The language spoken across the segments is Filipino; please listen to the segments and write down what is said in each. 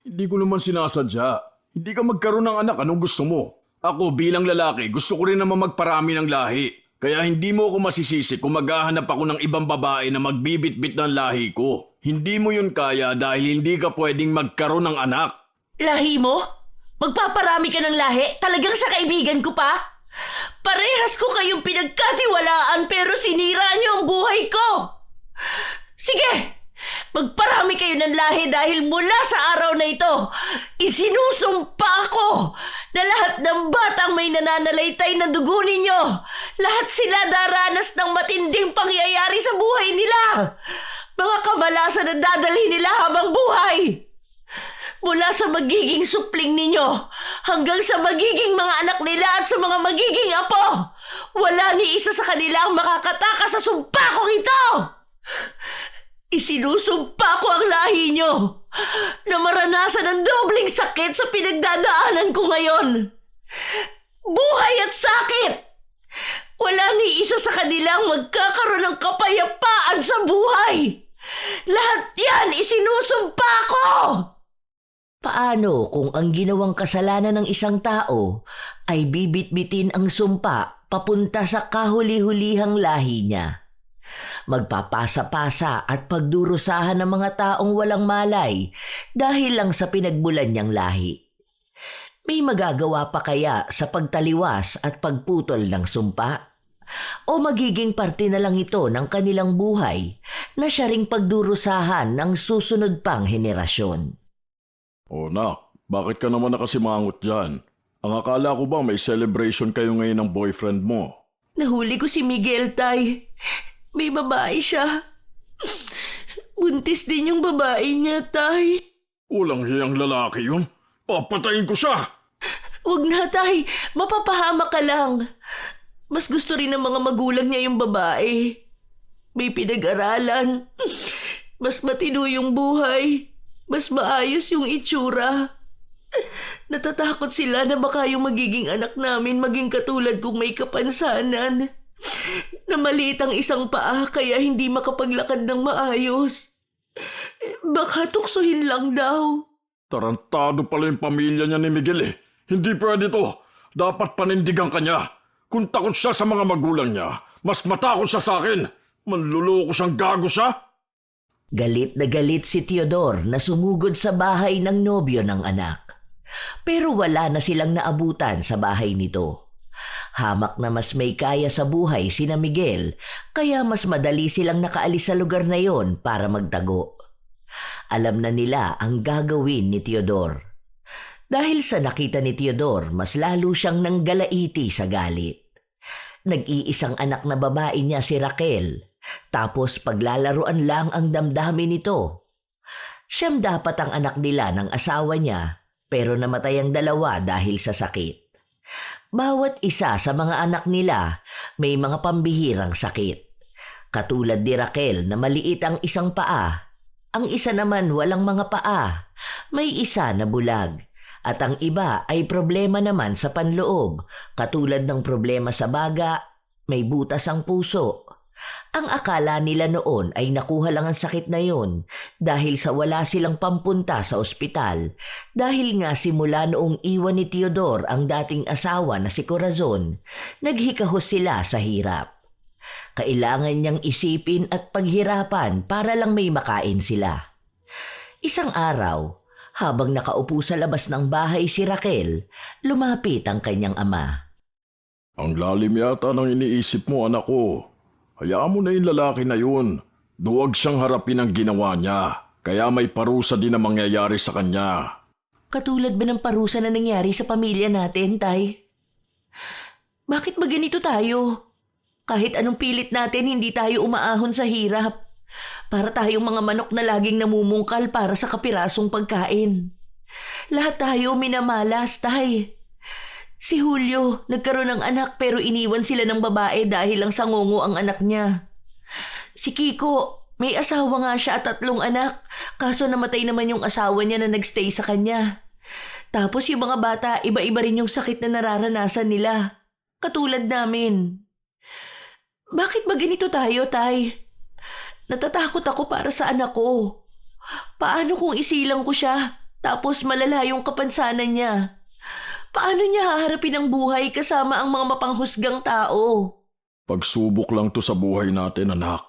Hindi ko naman sinasadya. Hindi ka magkaroon ng anak, anong gusto mo? Ako bilang lalaki, gusto ko rin naman magparami ng lahi. Kaya hindi mo ako masisisi kung maghahanap ako ng ibang babae na magbibitbit ng lahi ko. Hindi mo yun kaya dahil hindi ka pwedeng magkaroon ng anak. Lahi mo? Magpaparami ka ng lahi? Talagang sa kaibigan ko pa? Parehas ko kayong pinagkatiwalaan pero sinira niyo ang buhay ko. Sige, magparami kayo ng lahi dahil mula sa araw na ito, isinusumpa ko na lahat ng batang may nananalaytay na dugo ninyo, lahat sila daranas ng matinding pangyayari sa buhay nila. Mga kamalasan na dadalhin nila habang buhay. Mula sa magiging supling ninyo hanggang sa magiging mga anak nila at sa mga magiging apo, wala ni isa sa kanila ang makakatakas sa sumpa kong ito. Isinusumpa ko ang lahi nyo na maranasan ang dobling sakit sa pinagdadaanan ko ngayon. Buhay at sakit! Wala ni isa sa kanilang magkakaroon ng kapayapaan sa buhay. Lahat yan isinusumpa ko! Paano kung ang ginawang kasalanan ng isang tao ay bibitbitin ang sumpa papunta sa kahuli-hulihang lahi niya? Magpapasa-pasa at pagdurusahan ng mga taong walang malay dahil lang sa pinagbulan niyang lahi. May magagawa pa kaya sa pagtaliwas at pagputol ng sumpa? O magiging parte na lang ito ng kanilang buhay na siya ring pagdurusahan ng susunod pang henerasyon? O nak, bakit ka naman nakasimangot dyan? Ang akala ko ba may celebration kayo ngayon ng boyfriend mo? Nahuli ko si Miguel, Tay. May babae siya. Buntis din yung babae niya, Tay. Walang hiyang lalaki yun. Papatayin ko siya! Huwag na, Tay. Mapapahama ka lang. Mas gusto rin ng mga magulang niya yung babae. May pinag-aralan. Mas matino yung buhay. Mas maayos yung itsura. Natatakot sila na baka yung magiging anak namin maging katulad kung may kapansanan. Na maliit ang isang paa kaya hindi makapaglakad ng maayos. Baka tuksuhin lang daw. Tarantado pala yung pamilya niya ni Miguel eh. Hindi pwede to. Dapat panindigan ka niya. Kung takot siya sa mga magulang niya, mas matakot siya sa akin. Manluloko siyang gago siya. Galit na galit si Teodor na sumugod sa bahay ng nobyo ng anak. Pero wala na silang naabutan sa bahay nito. Hamak na mas may kaya sa buhay sina Miguel, kaya mas madali silang nakaalis sa lugar na yon para magtago. Alam na nila ang gagawin ni Teodor. Dahil sa nakita ni Teodor, mas lalo siyang nanggalaiti sa galit. Nag-iisang anak na babae niya si Raquel, tapos paglalaruan lang ang damdamin nito. Siyam dapat ang anak nila ng asawa niya, pero namatay ang dalawa dahil sa sakit. Bawat isa sa mga anak nila may mga pambihirang sakit. Katulad ni Raquel na maliit ang isang paa, ang isa naman walang mga paa, may isa na bulag, at ang iba ay problema naman sa panloob, katulad ng problema sa baga, may butas ang puso. Ang akala nila noon ay nakuha lang ang sakit na yon dahil sa wala silang pampunta sa ospital, dahil nga simula noong iwan ni Teodor ang dating asawa na si Corazon, naghikahos sila sa hirap. Kailangan niyang isipin at paghirapan para lang may makain sila. Isang araw, habang nakaupo sa labas ng bahay si Raquel, lumapit ang kanyang ama. Ang lalim yata ng iniisip mo, anak ko. Hayaan mo na yung lalaki na yun. Duwag siyang harapin ang ginawa niya. Kaya may parusa din na mangyayari sa kanya. Katulad ba ng parusa na nangyari sa pamilya natin, Tay? Bakit ba ganito tayo? Kahit anong pilit natin, hindi tayo umaahon sa hirap. Para tayong mga manok na laging namumungkal para sa kapirasong pagkain. Lahat tayo minamalas, Tay. Si Julio, nagkaroon ng anak pero iniwan sila ng babae dahil lang sangungo ang anak niya. Si Kiko, may asawa nga siya at 3 anak, kaso namatay naman yung asawa niya na nagstay sa kanya. Tapos yung mga bata, iba-iba rin yung sakit na nararanasan nila. Katulad namin. Bakit ba ganito tayo, Tay? Natatakot ako para sa anak ko. Paano kung isilang ko siya? Tapos malala yung kapansanan niya. Paano niya haharapin ang buhay kasama ang mga mapanghusgang tao? Pagsubok lang to sa buhay natin, anak.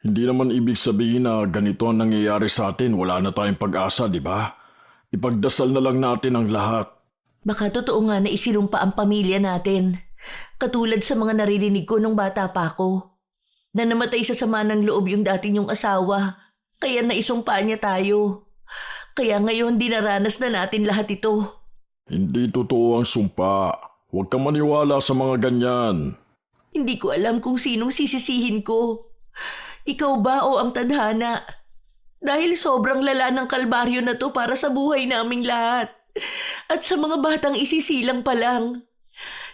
Hindi naman ibig sabihin na ganito ang nangyayari sa atin, wala na tayong pag-asa, di ba? Ipagdasal na lang natin ang lahat. Baka totoo nga na isinumpa ang pamilya natin. Katulad sa mga naririnig ko nung bata pa ako. Na namatay sa sama ng loob yung dati niyong asawa. Kaya naisumpa niya tayo. Kaya ngayon dinaranas na natin lahat ito. Hindi totoo ang sumpa. Huwag kang maniwala sa mga ganyan. Hindi ko alam kung sinong sisisihin ko. Ikaw ba o ang tadhana? Dahil sobrang lala ng kalbaryo na to para sa buhay naming lahat. At sa mga batang isisilang pa lang.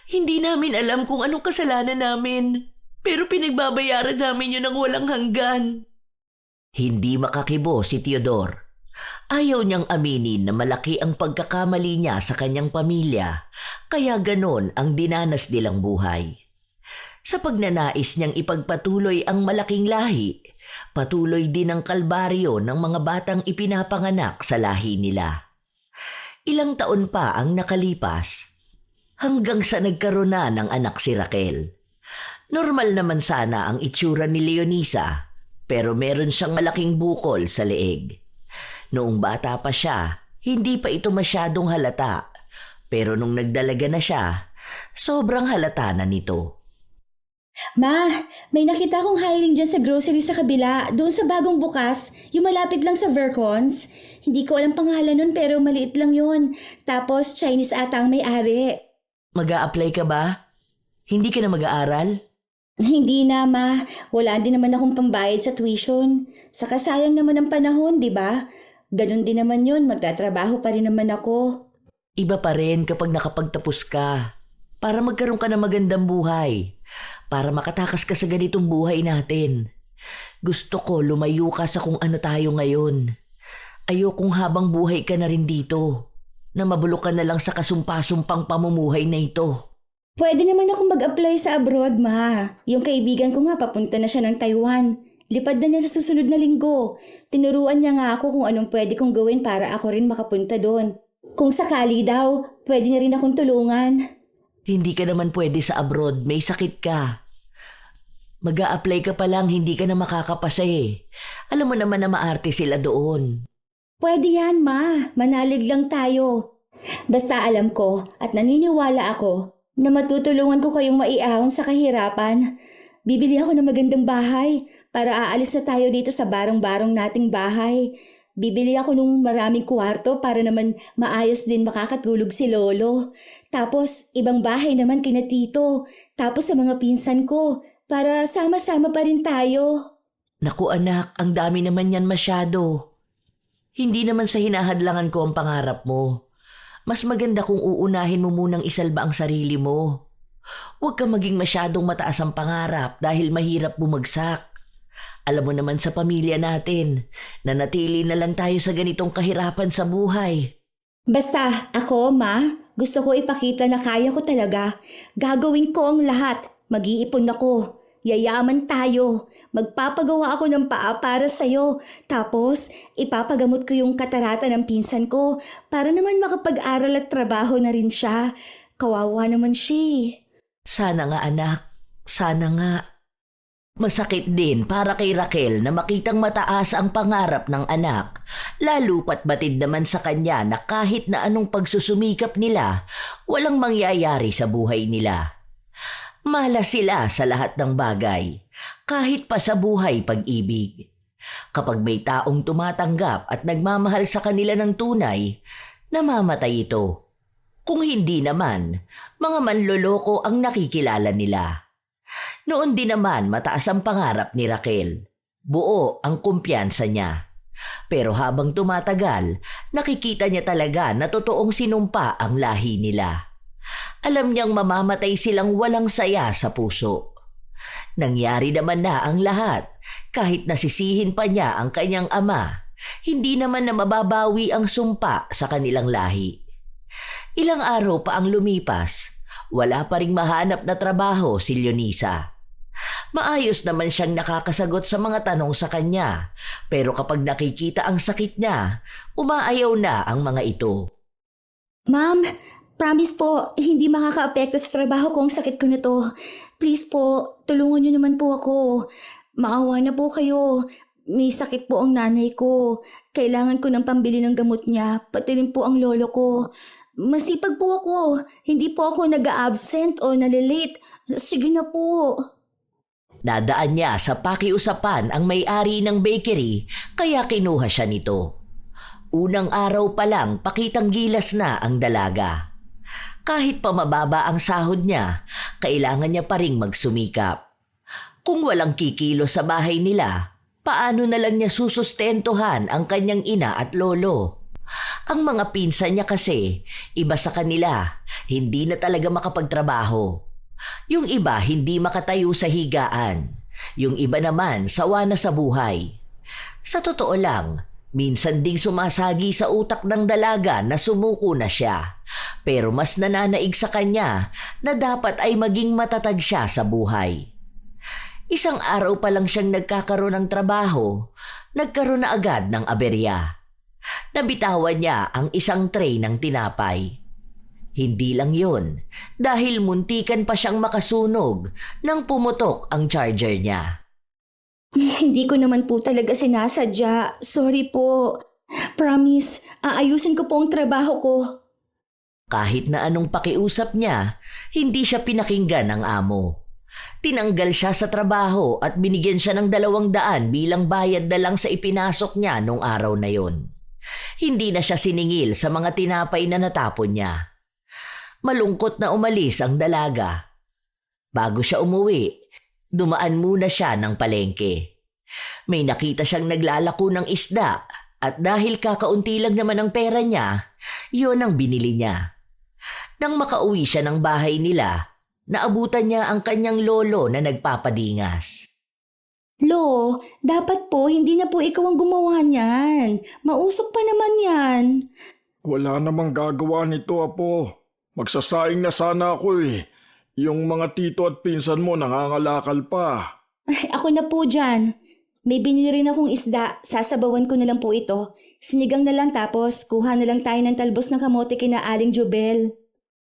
Hindi namin alam kung anong kasalanan namin. Pero pinagbabayaran namin yun ng walang hanggan. Hindi makakibo si Teodor. Ayaw niyang aminin na malaki ang pagkakamali niya sa kanyang pamilya, kaya ganon ang dinanas nilang buhay. Sa pagnanais niyang ipagpatuloy ang malaking lahi, patuloy din ang kalbaryo ng mga batang ipinapanganak sa lahi nila. Ilang taon pa ang nakalipas, hanggang sa nagkaroon na ng anak si Raquel. Normal naman sana ang itsura ni Leonisa, pero meron siyang malaking bukol sa leeg. Noong bata pa siya, hindi pa ito masyadong halata. Pero nung nagdalaga na siya, sobrang halata na nito. Ma, may nakita akong hiring dyan sa grocery sa kabila, doon sa bagong bukas, yung malapit lang sa Vercons. Hindi ko alam pangalan nun pero maliit lang yun. Tapos Chinese ata ang may-ari. Mag-a-apply ka ba? Hindi ka na mag-aaral? Hindi na, Ma. Wala din naman akong pambayad sa tuition. Saka sayang naman ang panahon, di ba? Ganon din naman yun, magtatrabaho pa rin naman ako. Iba pa rin kapag nakapagtapos ka. Para magkaroon ka ng magandang buhay. Para makatakas ka sa ganitong buhay natin. Gusto ko lumayo ka sa kung ano tayo ngayon. Ayokong habang buhay ka na rin dito. Na mabulok ka na lang sa kasumpa-sumpang pamumuhay na ito. Pwede naman akong mag-apply sa abroad, Ma. Yung kaibigan ko nga papunta na siya ng Taiwan. Lipad na niya sa susunod na linggo. Tinuruan niya nga ako kung anong pwede kong gawin para ako rin makapunta doon. Kung sakali daw, pwede niya rin akong tulungan. Hindi ka naman pwede sa abroad, may sakit ka. Mag-a-apply ka pa lang, hindi ka na makakapasa eh. Alam mo naman na maarte sila doon. Pwede yan, Ma. Manalig lang tayo. Basta alam ko at naniniwala ako na matutulungan ko kayong maiahon sa kahirapan. Bibili ako ng magandang bahay para aalis na tayo dito sa barong-barong nating bahay. Bibili ako ng maraming kwarto para naman maayos din makakatulog si Lolo. Tapos ibang bahay naman kina Tito. Tapos sa mga pinsan ko para sama-sama pa rin tayo. Naku anak, ang dami naman yan masyado. Hindi naman sa hinahadlangan ko ang pangarap mo. Mas maganda kung uunahin mo munang isalba ang sarili mo. Huwag kang maging masyadong mataas ang pangarap dahil mahirap bumagsak. Alam mo naman sa pamilya natin, nanatili na lang tayo sa ganitong kahirapan sa buhay. Basta ako, Ma, gusto ko ipakita na kaya ko talaga. Gagawin ko ang lahat. Mag-iipon ako. Yayaman tayo. Magpapagawa ako ng paa para sa'yo. Tapos, ipapagamot ko yung katarata ng pinsan ko para naman makapag-aral at trabaho na rin siya. Kawawa naman siya. Sana nga anak, sana nga. Masakit din para kay Raquel na makitang mataas ang pangarap ng anak. Lalo pat batid naman sa kanya na kahit na anong pagsusumikap nila, walang mangyayari sa buhay nila. Malas sila sa lahat ng bagay, kahit pa sa buhay pag-ibig. Kapag may taong tumatanggap at nagmamahal sa kanila ng tunay, namamatay ito. Kung hindi naman, mga manloloko ang nakikilala nila. Noon din naman mataas ang pangarap ni Raquel. Buo ang kumpiyansa niya. Pero habang tumatagal, nakikita niya talaga na totoong sinumpa ang lahi nila. Alam niyang mamamatay silang walang saya sa puso. Nangyari naman na ang lahat, kahit nasisihin pa niya ang kanyang ama, hindi naman na mababawi ang sumpa sa kanilang lahi. Ilang araw pa ang lumipas, wala pa ring mahanap na trabaho si Leonisa. Maayos naman siyang nakakasagot sa mga tanong sa kanya, pero kapag nakikita ang sakit niya, umaayaw na ang mga ito. Ma'am, promise po, hindi makakaapekto sa trabaho ko ang sakit ko na to. Please po, tulungan niyo naman po ako. Maawa na po kayo. May sakit po ang nanay ko. Kailangan ko ng pambili ng gamot niya, pati rin po ang lolo ko. Masipag po ako. Hindi po ako nag-a-absent o nalilate. Sige na po. Nadaan niya sa pakiusapan ang may-ari ng bakery kaya kinuha siya nito. Unang araw pa lang pakitang gilas na ang dalaga. Kahit pa mababa ang sahod niya, kailangan niya pa ring magsumikap. Kung walang kikilo sa bahay nila, paano na lang niya susustentuhan ang kanyang ina at lolo? Ang mga pinsan niya kasi, iba sa kanila, hindi na talaga makapagtrabaho. Yung iba hindi makatayo sa higaan. Yung iba naman sawa na sa buhay. Sa totoo lang, minsan ding sumasagi sa utak ng dalaga na sumuko na siya. Pero mas nananaig sa kanya na dapat ay maging matatag siya sa buhay. Isang araw pa lang siyang nagkakaroon ng trabaho, nagkaroon na agad ng aberya. Nabitawan niya ang isang tray ng tinapay. Hindi lang yun, dahil muntikan pa siyang makasunog nang pumutok ang charger niya. Hindi ko naman po talaga sinasadya. Sorry po. Promise, aayusin ko po ang trabaho ko. Kahit na anong pakiusap niya, hindi siya pinakinggan ng amo. Tinanggal siya sa trabaho at binigyan siya ng 200 bilang bayad na lang sa ipinasok niya nung araw na yon. Hindi na siya siningil sa mga tinapay na natapon niya. Malungkot na umalis ang dalaga. Bago siya umuwi, dumaan muna siya ng palengke. May nakita siyang naglalako ng isda at dahil kakaunti lang naman ang pera niya, yon ang binili niya. Nang makauwi siya ng bahay nila, naabutan niya ang kanyang lolo na nagpapadingas. Lo, dapat po hindi na po ikaw ang gumawa niyan. Mausok pa naman yan. Wala namang gagawa nito, Apo. Magsasaing na sana ako eh. Yung mga tito at pinsan mo nangangalakal pa. Ay, ako na po dyan. May binili rin akong isda. Sasabawan ko na lang po ito. Sinigang na lang tapos kuha na lang tayo ng talbos ng kamote kina Aling Jubel.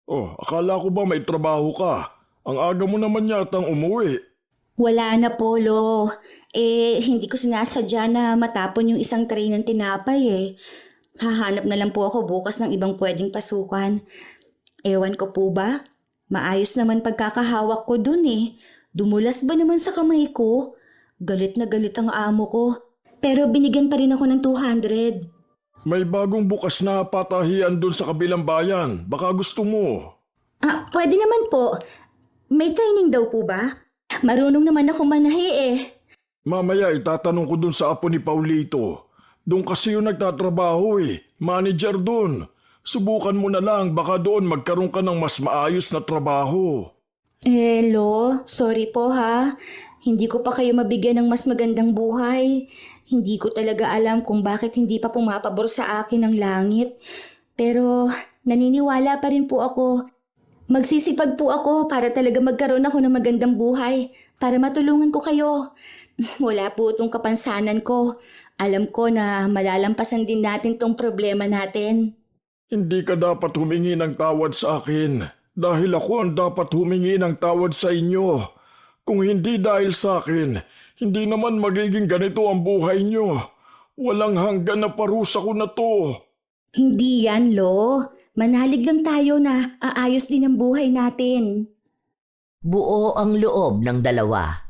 Oh, akala ko ba may trabaho ka? Ang aga mo naman yatang umuwi. Wala na po, Lo. Hindi ko sinasadya na matapon yung isang tray ng tinapay eh. Hahanap na lang po ako bukas ng ibang pwedeng pasukan. Ewan ko po ba? Maayos naman pagkakahawak ko dun eh. Dumulas ba naman sa kamay ko? Galit na galit ang amo ko. Pero binigyan pa rin ako ng 200. May bagong bukas na patahian dun sa kabilang bayan. Baka gusto mo. Pwede naman po. May training daw po ba? Marunong naman ako manahi eh. Mamaya itatanong ko dun sa apo ni Paulito. Doon kasi yung nagtatrabaho eh. Manager dun. Subukan mo na lang, baka doon magkaroon ka ng mas maayos na trabaho. Lo, sorry po ha. Hindi ko pa kayo mabigyan ng mas magandang buhay. Hindi ko talaga alam kung bakit hindi pa pumapabor sa akin ang langit. Pero naniniwala pa rin po ako. Magsisipag po ako para talaga magkaroon ako ng magandang buhay. Para matulungan ko kayo. Wala po itong kapansanan ko. Alam ko na malalampasan din natin tong problema natin. Hindi ka dapat humingi ng tawad sa akin dahil ako ang dapat humingi ng tawad sa inyo. Kung hindi dahil sa akin, hindi naman magiging ganito ang buhay nyo. Walang hanggan na parusa ko na to. Hindi yan, Lo. Manalig lang tayo na aayos din ang buhay natin. Buo ang loob ng dalawa.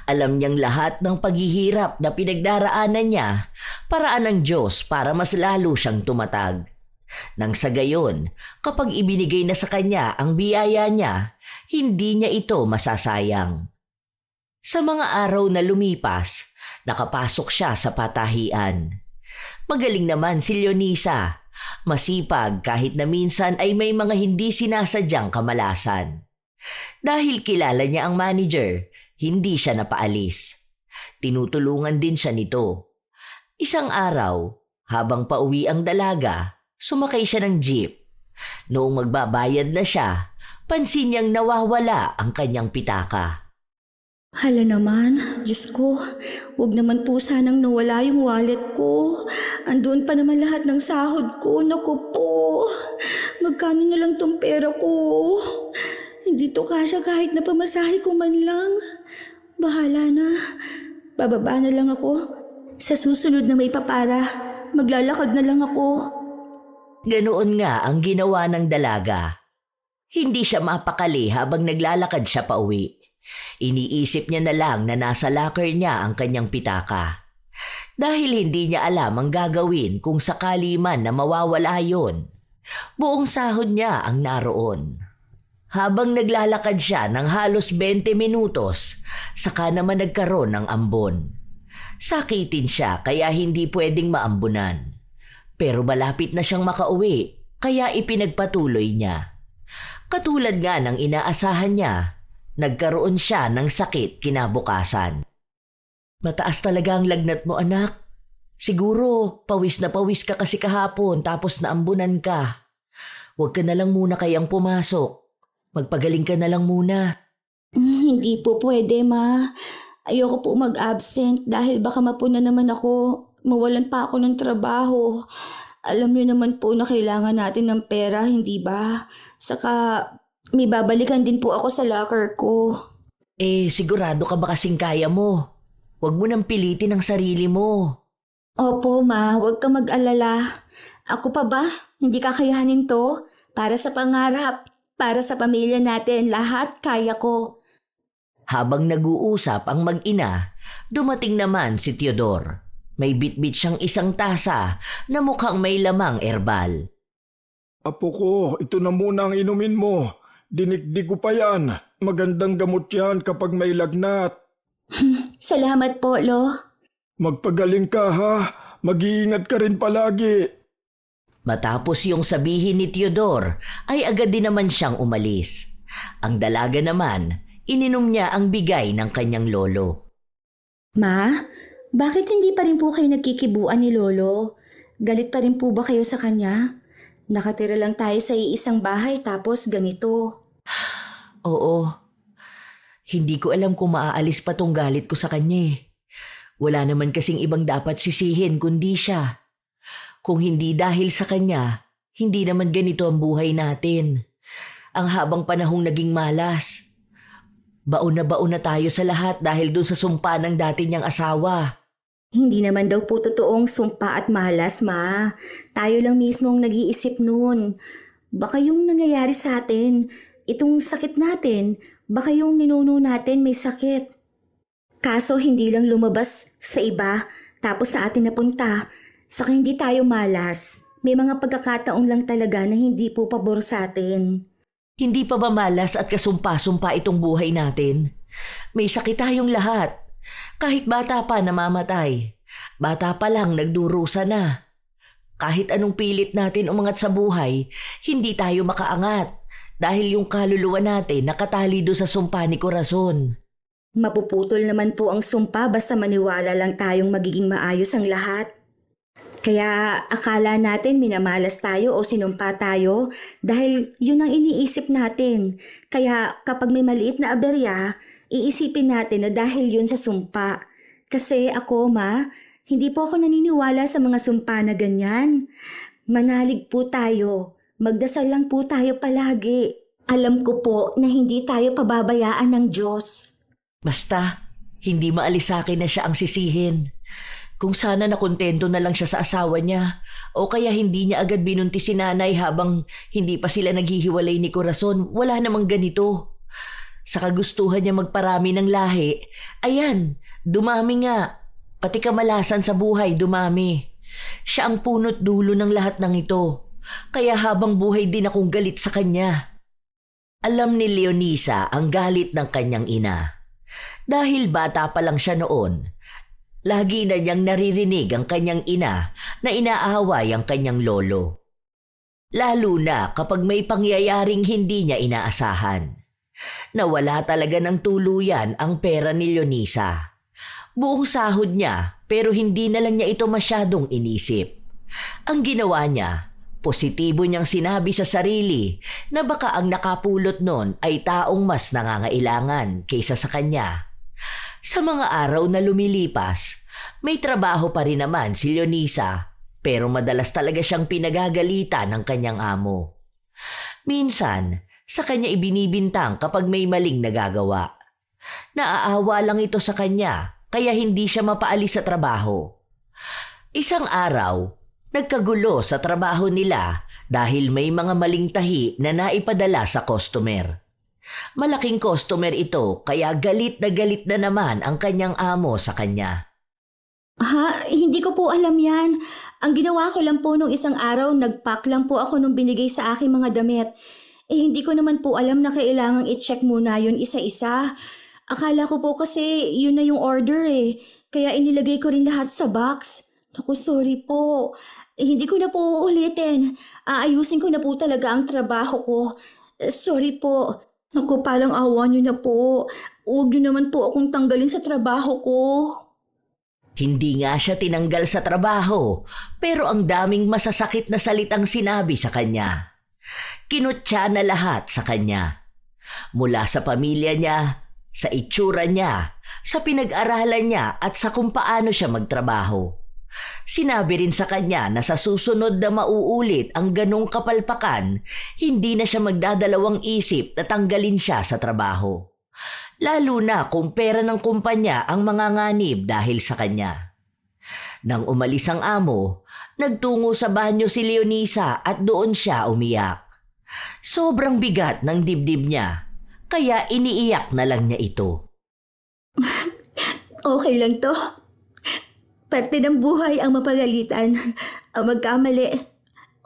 Alam niyang lahat ng paghihirap na pinagdaraanan niya, paraan ng Diyos para mas lalo siyang tumatag. Nang sa gayon, kapag ibinigay na sa kanya ang biyaya niya, hindi niya ito masasayang. Sa mga araw na lumipas, nakapasok siya sa patahian. Magaling naman si Leonisa, masipag kahit na minsan ay may mga hindi sinasadyang kamalasan. Dahil kilala niya ang manager, hindi siya napaalis. Tinutulungan din siya nito. Isang araw, habang pauwi ang dalaga, sumakay siya ng jeep. Noong magbabayad na siya, pansin niyang nawawala ang kanyang pitaka. Hala naman, Diyos ko, huwag naman po sanang nawala yung wallet ko. Andun pa naman lahat ng sahod ko. Naku po, magkano na lang tong pera ko? Hindi to kasya kahit na pamasahe ko man lang. Bahala na, bababa na lang ako. Sa susunod na may papara, maglalakad na lang ako. Ganoon nga ang ginawa ng dalaga. Hindi siya mapakali habang naglalakad siya pauwi. Iniisip niya na lang na nasa locker niya ang kanyang pitaka. Dahil hindi niya alam ang gagawin kung sakali man na mawawala yon. Buong sahod niya ang naroon. Habang naglalakad siya ng halos 20 minutos, saka naman nagkaroon ng ambon. Sakitin siya kaya hindi pwedeng maambunan. Pero malapit na siyang makauwi kaya ipinagpatuloy niya. Katulad nga ng inaasahan niya, nagkaroon siya ng sakit kinabukasan. Mataas talaga ang lagnat mo, anak. Siguro pawis na pawis ka kasi kahapon tapos naambunan ka. Huwag ka na lang muna kayang pumasok. Magpagaling ka na lang muna. Hindi po pwede, ma. Ayoko po mag-absent dahil baka mapuna naman ako. Mawalan pa ako ng trabaho. Alam niyo naman po na kailangan natin ng pera, hindi ba? Saka may babalikan din po ako sa locker ko. Sigurado ka ba kasing kaya mo? Huwag mo nang pilitin ang sarili mo. Opo, ma. Huwag ka mag-alala. Ako pa ba? Hindi kakayanin to? Para sa pangarap. Para sa pamilya natin. Lahat kaya ko. Habang nag-uusap ang mag-ina, dumating naman si Theodore. May bitbit siyang isang tasa na mukhang may lamang erbal. Apo ko, ito na muna ang inumin mo. Dinikdik ko pa yan. Magandang gamot yan kapag may lagnat. Salamat po, Lo. Magpagaling ka ha. Mag-iingat ka rin palagi. Matapos yung sabihin ni Theodore, ay agad din naman siyang umalis. Ang dalaga naman, ininom niya ang bigay ng kanyang lolo. Ma, bakit hindi pa rin po kayo nagkikibuan ni Lolo? Galit pa rin po ba kayo sa kanya? Nakatira lang tayo sa iisang bahay tapos ganito. Oo, hindi ko alam kung maaalis pa tong galit ko sa kanya eh. Wala naman kasing ibang dapat sisihin kundi siya. Kung hindi dahil sa kanya, hindi naman ganito ang buhay natin. Ang habang panahong naging malas. Baon na tayo sa lahat dahil doon sa sumpa ng dati niyang asawa. Hindi naman daw po totoong sumpa at malas, ma. Tayo lang mismo ang nag-iisip nun. Baka yung nangyayari sa atin, itong sakit natin, baka yung ninuno natin may sakit. Kaso hindi lang lumabas sa iba, tapos sa atin napunta. Saka hindi tayo malas. May mga pagkakataon lang talaga na hindi po pabor sa atin. Hindi pa ba malas at kasumpa-sumpa itong buhay natin? May sakit tayong lahat. Kahit bata pa namamatay. Bata pa lang nagdurusa na. Kahit anong pilit natin umangat sa buhay, hindi tayo makaangat. Dahil yung kaluluwa natin nakatali do sa sumpa ni Corazon. Mapuputol naman po ang sumpa basta maniwala lang tayong magiging maayos ang lahat. Kaya akala natin minamalas tayo o sinumpa tayo dahil yun ang iniisip natin. Kaya kapag may maliit na aberya, iisipin natin na dahil yun sa sumpa. Kasi ako, ma, hindi po ako naniniwala sa mga sumpa na ganyan. Manalig po tayo. Magdasal lang po tayo palagi. Alam ko po na hindi tayo pababayaan ng Diyos. Basta, hindi maalis sa akin na siya ang sisihin. Kung sana nakontento na lang siya sa asawa niya o kaya hindi niya agad binuntis si nanay habang hindi pa sila naghihiwalay ni Corazon, wala namang ganito. Sa kagustuhan niya magparami ng lahi, ayan, dumami nga. Pati kamalasan sa buhay, dumami. Siya ang punot dulo ng lahat ng ito. Kaya habang buhay din akong galit sa kanya. Alam ni Leonisa ang galit ng kanyang ina. Dahil bata pa lang siya noon, lagi na niyang naririnig ang kanyang ina na inaaway ang kanyang lolo. Lalo na kapag may pangyayaring hindi niya inaasahan. Nawala talaga ng tuluyan ang pera ni Leonisa. Buong sahod niya pero hindi na lang niya ito masyadong inisip. Ang ginawa niya, positibo niyang sinabi sa sarili na baka ang nakapulot nun ay taong mas nangangailangan kaysa sa kanya. Sa mga araw na lumilipas, may trabaho pa rin naman si Leonisa, pero madalas talaga siyang pinagagalitan ng kanyang amo. Minsan, sa kanya ibinibintang kapag may maling nagagawa. Naaawa lang ito sa kanya, kaya hindi siya mapaalis sa trabaho. Isang araw, nagkagulo sa trabaho nila dahil may mga maling tahi na naipadala sa customer. Malaking customer ito kaya galit na naman ang kanyang amo sa kanya. Ha? Hindi ko po alam yan. Ang ginawa ko lang po nung isang araw, nag-pack lang po ako nung binigay sa aking mga damit. Hindi ko naman po alam na kailangang i-check muna yun isa-isa. Akala ko po kasi yun na yung order Kaya inilagay ko rin lahat sa box. Naku, sorry po. Hindi ko na po uulitin. Aayusin ko na po talaga ang trabaho ko. Sorry po. Naku, parang awa nyo na po. Huwag nyo naman po akong tanggalin sa trabaho ko. Hindi nga siya tinanggal sa trabaho, pero ang daming masasakit na salitang sinabi sa kanya. Kinutya na lahat sa kanya. Mula sa pamilya niya, sa itsura niya, sa pinag-aralan niya at sa kung paano siya magtrabaho. Sinabi rin sa kanya na sa susunod na mauulit ang ganong kapalpakan, hindi na siya magdadalawang isip na tanggalin siya sa trabaho. Lalo na kung pera ng kumpanya ang manganganib dahil sa kanya. Nang umalis ang amo, nagtungo sa banyo si Leonisa at doon siya umiyak. Sobrang bigat ng dibdib niya, kaya iniiyak na lang niya ito. Okay lang to. Parte ng buhay ang mapagalitan, ang magkamali.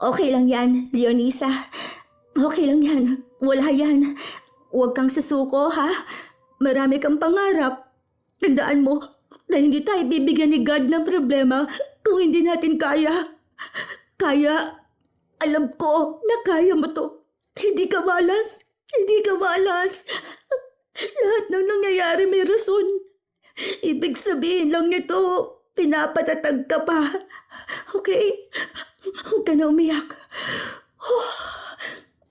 Okay lang yan, Leonisa. Okay lang yan. Wala yan. Huwag kang susuko, ha? Marami kang pangarap. Tandaan mo na hindi tayo bibigyan ni God ng problema kung hindi natin kaya. Kaya, alam ko na kaya mo to. Hindi ka malas. Hindi ka malas. Lahat ng nangyayari may rason. Ibig sabihin lang nito, pinapatatag ka pa. Okay? Huwag ka na umiyak.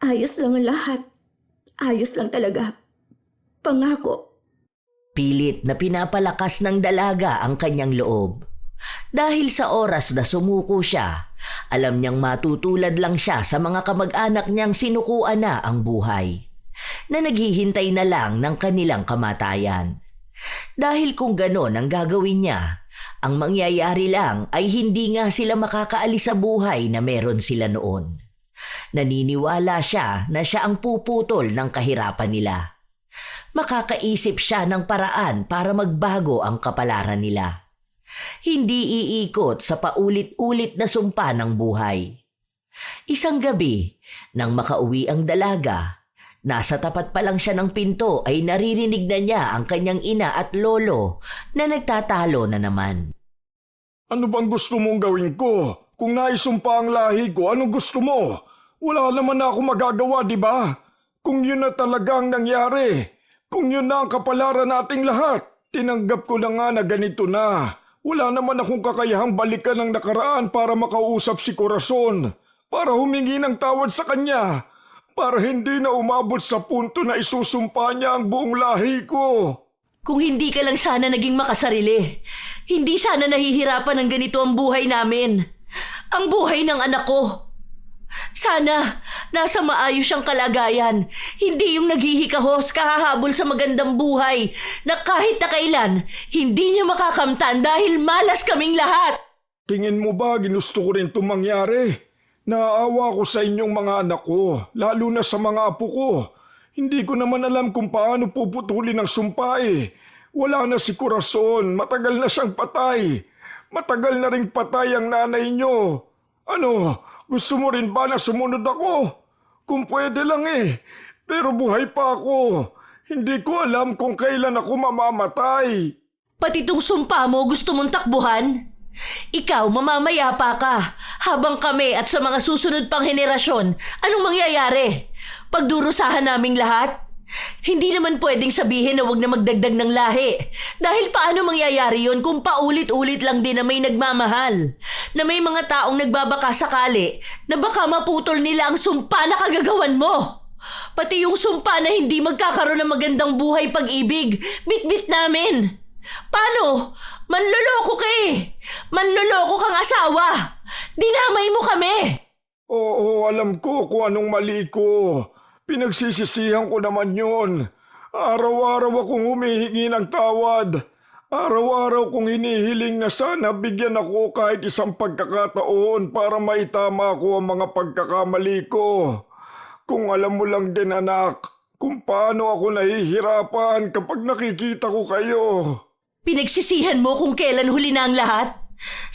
Ayos lang ang lahat. Ayos lang talaga. Pangako. Pilit na pinapalakas ng dalaga ang kanyang loob. Dahil sa oras na sumuko siya, alam niyang matutulad lang siya sa mga kamag-anak niyang sinukuan na ang buhay, na naghihintay na lang ng kanilang kamatayan. Dahil kung ganon ang gagawin niya, ang mangyayari lang ay hindi nga sila makakaalis sa buhay na meron sila noon. Naniniwala siya na siya ang puputol ng kahirapan nila. Makakaisip siya ng paraan para magbago ang kapalaran nila. Hindi iikot sa paulit-ulit na sumpa ng buhay. Isang gabi, nang makauwi ang dalaga, nasa tapat pa lang siya ng pinto ay naririnig na niya ang kanyang ina at lolo na nagtatalo na naman. Ano bang gusto mong gawin ko? Kung naisumpa ang lahi ko, anong gusto mo? Wala naman na ako magagawa, di ba? Kung yun na talagang nangyari, kung yun na ang kapalaran nating lahat, tinanggap ko na nga na ganito na. Wala naman akong kakayahang balikan ng nakaraan para makausap si Corazon, para humingi ng tawad sa kanya, para hindi na umabot sa punto na isusumpa niya ang buong lahi ko. Kung hindi ka lang sana naging makasarili, hindi sana nahihirapan ng ganito ang buhay namin. Ang buhay ng anak ko. Sana nasa maayos siyang kalagayan, hindi yung naghihikahos kahahabol sa magandang buhay na kahit na kailan hindi niya makakamtan dahil malas kaming lahat. Tingin mo ba ginusto ko rin itong mangyari? Naaawa ko sa inyong mga anak ko, lalo na sa mga apo ko. Hindi ko naman alam kung paano puputulin ang sumpa Wala na si Corazon, matagal na siyang patay. Matagal na ring patay ang nanay niyo. Ano, gusto mo rin ba na sumunod ako? Kung pwede lang pero buhay pa ako. Hindi ko alam kung kailan ako mamamatay. Pati tong sumpa mo gusto mong takbuhan? Ikaw mamamayapa ka habang kami at sa mga susunod pang henerasyon, anong mangyayari? Pagdurusahan naming lahat? Hindi naman pwedeng sabihin na wag na magdagdag ng lahi. Dahil paano mangyayari yon kung paulit-ulit lang din na may nagmamahal? Na may mga taong nagbabaka sakali na baka maputol nila ang sumpa na kagagawan mo. Pati yung sumpa na hindi magkakaroon ng magandang buhay pag-ibig, bit-bit namin. Paano? Manloloko ka eh! Manloloko kang asawa! Dinamay mo kami! Oo, alam ko kung anong mali ko. Pinagsisisihan ko naman yun. Araw-araw akong humihingi ng tawad. Araw-araw kong hinihiling na sana bigyan ako kahit isang pagkakataon para maitama ko ang mga pagkakamali ko. Kung alam mo lang din anak, kung paano ako nahihirapan kapag nakikita ko kayo. Pinagsisihan mo kung kailan huli na ang lahat?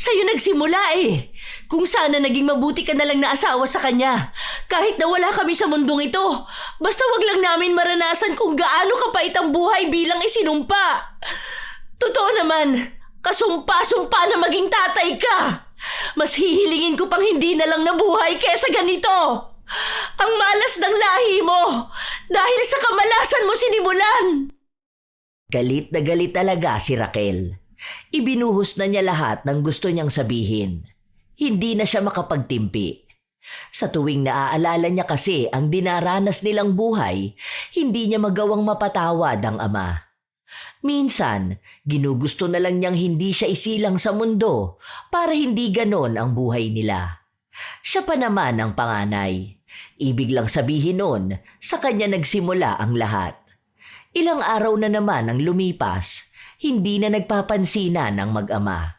Sa'yo nagsimula eh. Kung sana naging mabuti ka na lang na asawa sa kanya. Kahit na wala kami sa mundong ito. Basta wag lang namin maranasan kung gaano kapait ang buhay bilang isinumpa. Totoo naman, kasumpa-sumpa na maging tatay ka. Mas hihilingin ko pang hindi na lang nabuhay kesa ganito. Ang malas ng lahi mo dahil sa kamalasan mo sinimulan. Galit na galit talaga si Raquel. Ibinuhos na niya lahat ng gusto niyang sabihin. Hindi na siya makapagtimpi. Sa tuwing naaalala niya kasi ang dinaranas nilang buhay, hindi niya magawang mapatawad ang ama. Minsan, ginugusto na lang niyang hindi siya isilang sa mundo para hindi ganon ang buhay nila. Siya pa naman ang panganay. Ibig lang sabihin nun, sa kanya nagsimula ang lahat. Ilang araw na naman ang lumipas, hindi na nagpapansinan ang mag-ama.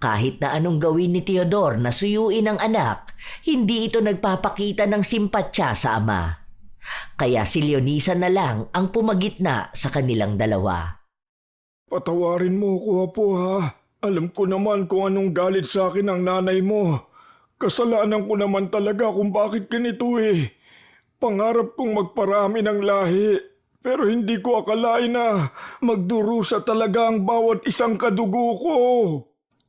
Kahit na anong gawin ni Teodor na suyuin ang anak, hindi ito nagpapakita ng simpatsya sa ama. Kaya si Leonisa na lang ang pumagitna sa kanilang dalawa. Patawarin mo ko Apo ha. Alam ko naman kung anong galit sa akin ang nanay mo. Kasalanan ko naman talaga kung bakit ganito eh. Pangarap kong magparami ng lahi. Pero hindi ko akalain na magdurusa talaga ang bawat isang kadugo ko.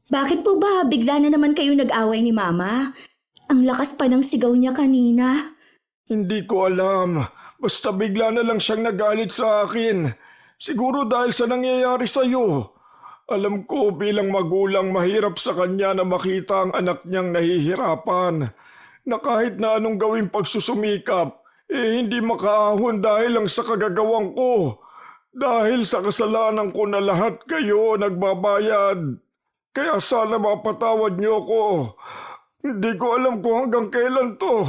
Bakit po ba bigla na naman kayo nag-away ni Mama? Ang lakas pa ng sigaw niya kanina. Hindi ko alam. Basta bigla na lang siyang nagalit sa akin. Siguro dahil sa nangyayari sa'yo. Alam ko bilang magulang mahirap sa kanya na makita ang anak niyang nahihirapan. Na kahit na anong gawing pagsusumikap, hindi makaahon dahil lang sa kagagawang ko. Dahil sa kasalanan ko na lahat kayo nagbabayad. Kaya sana mapatawad niyo ko. Hindi ko alam kung hanggang kailan to.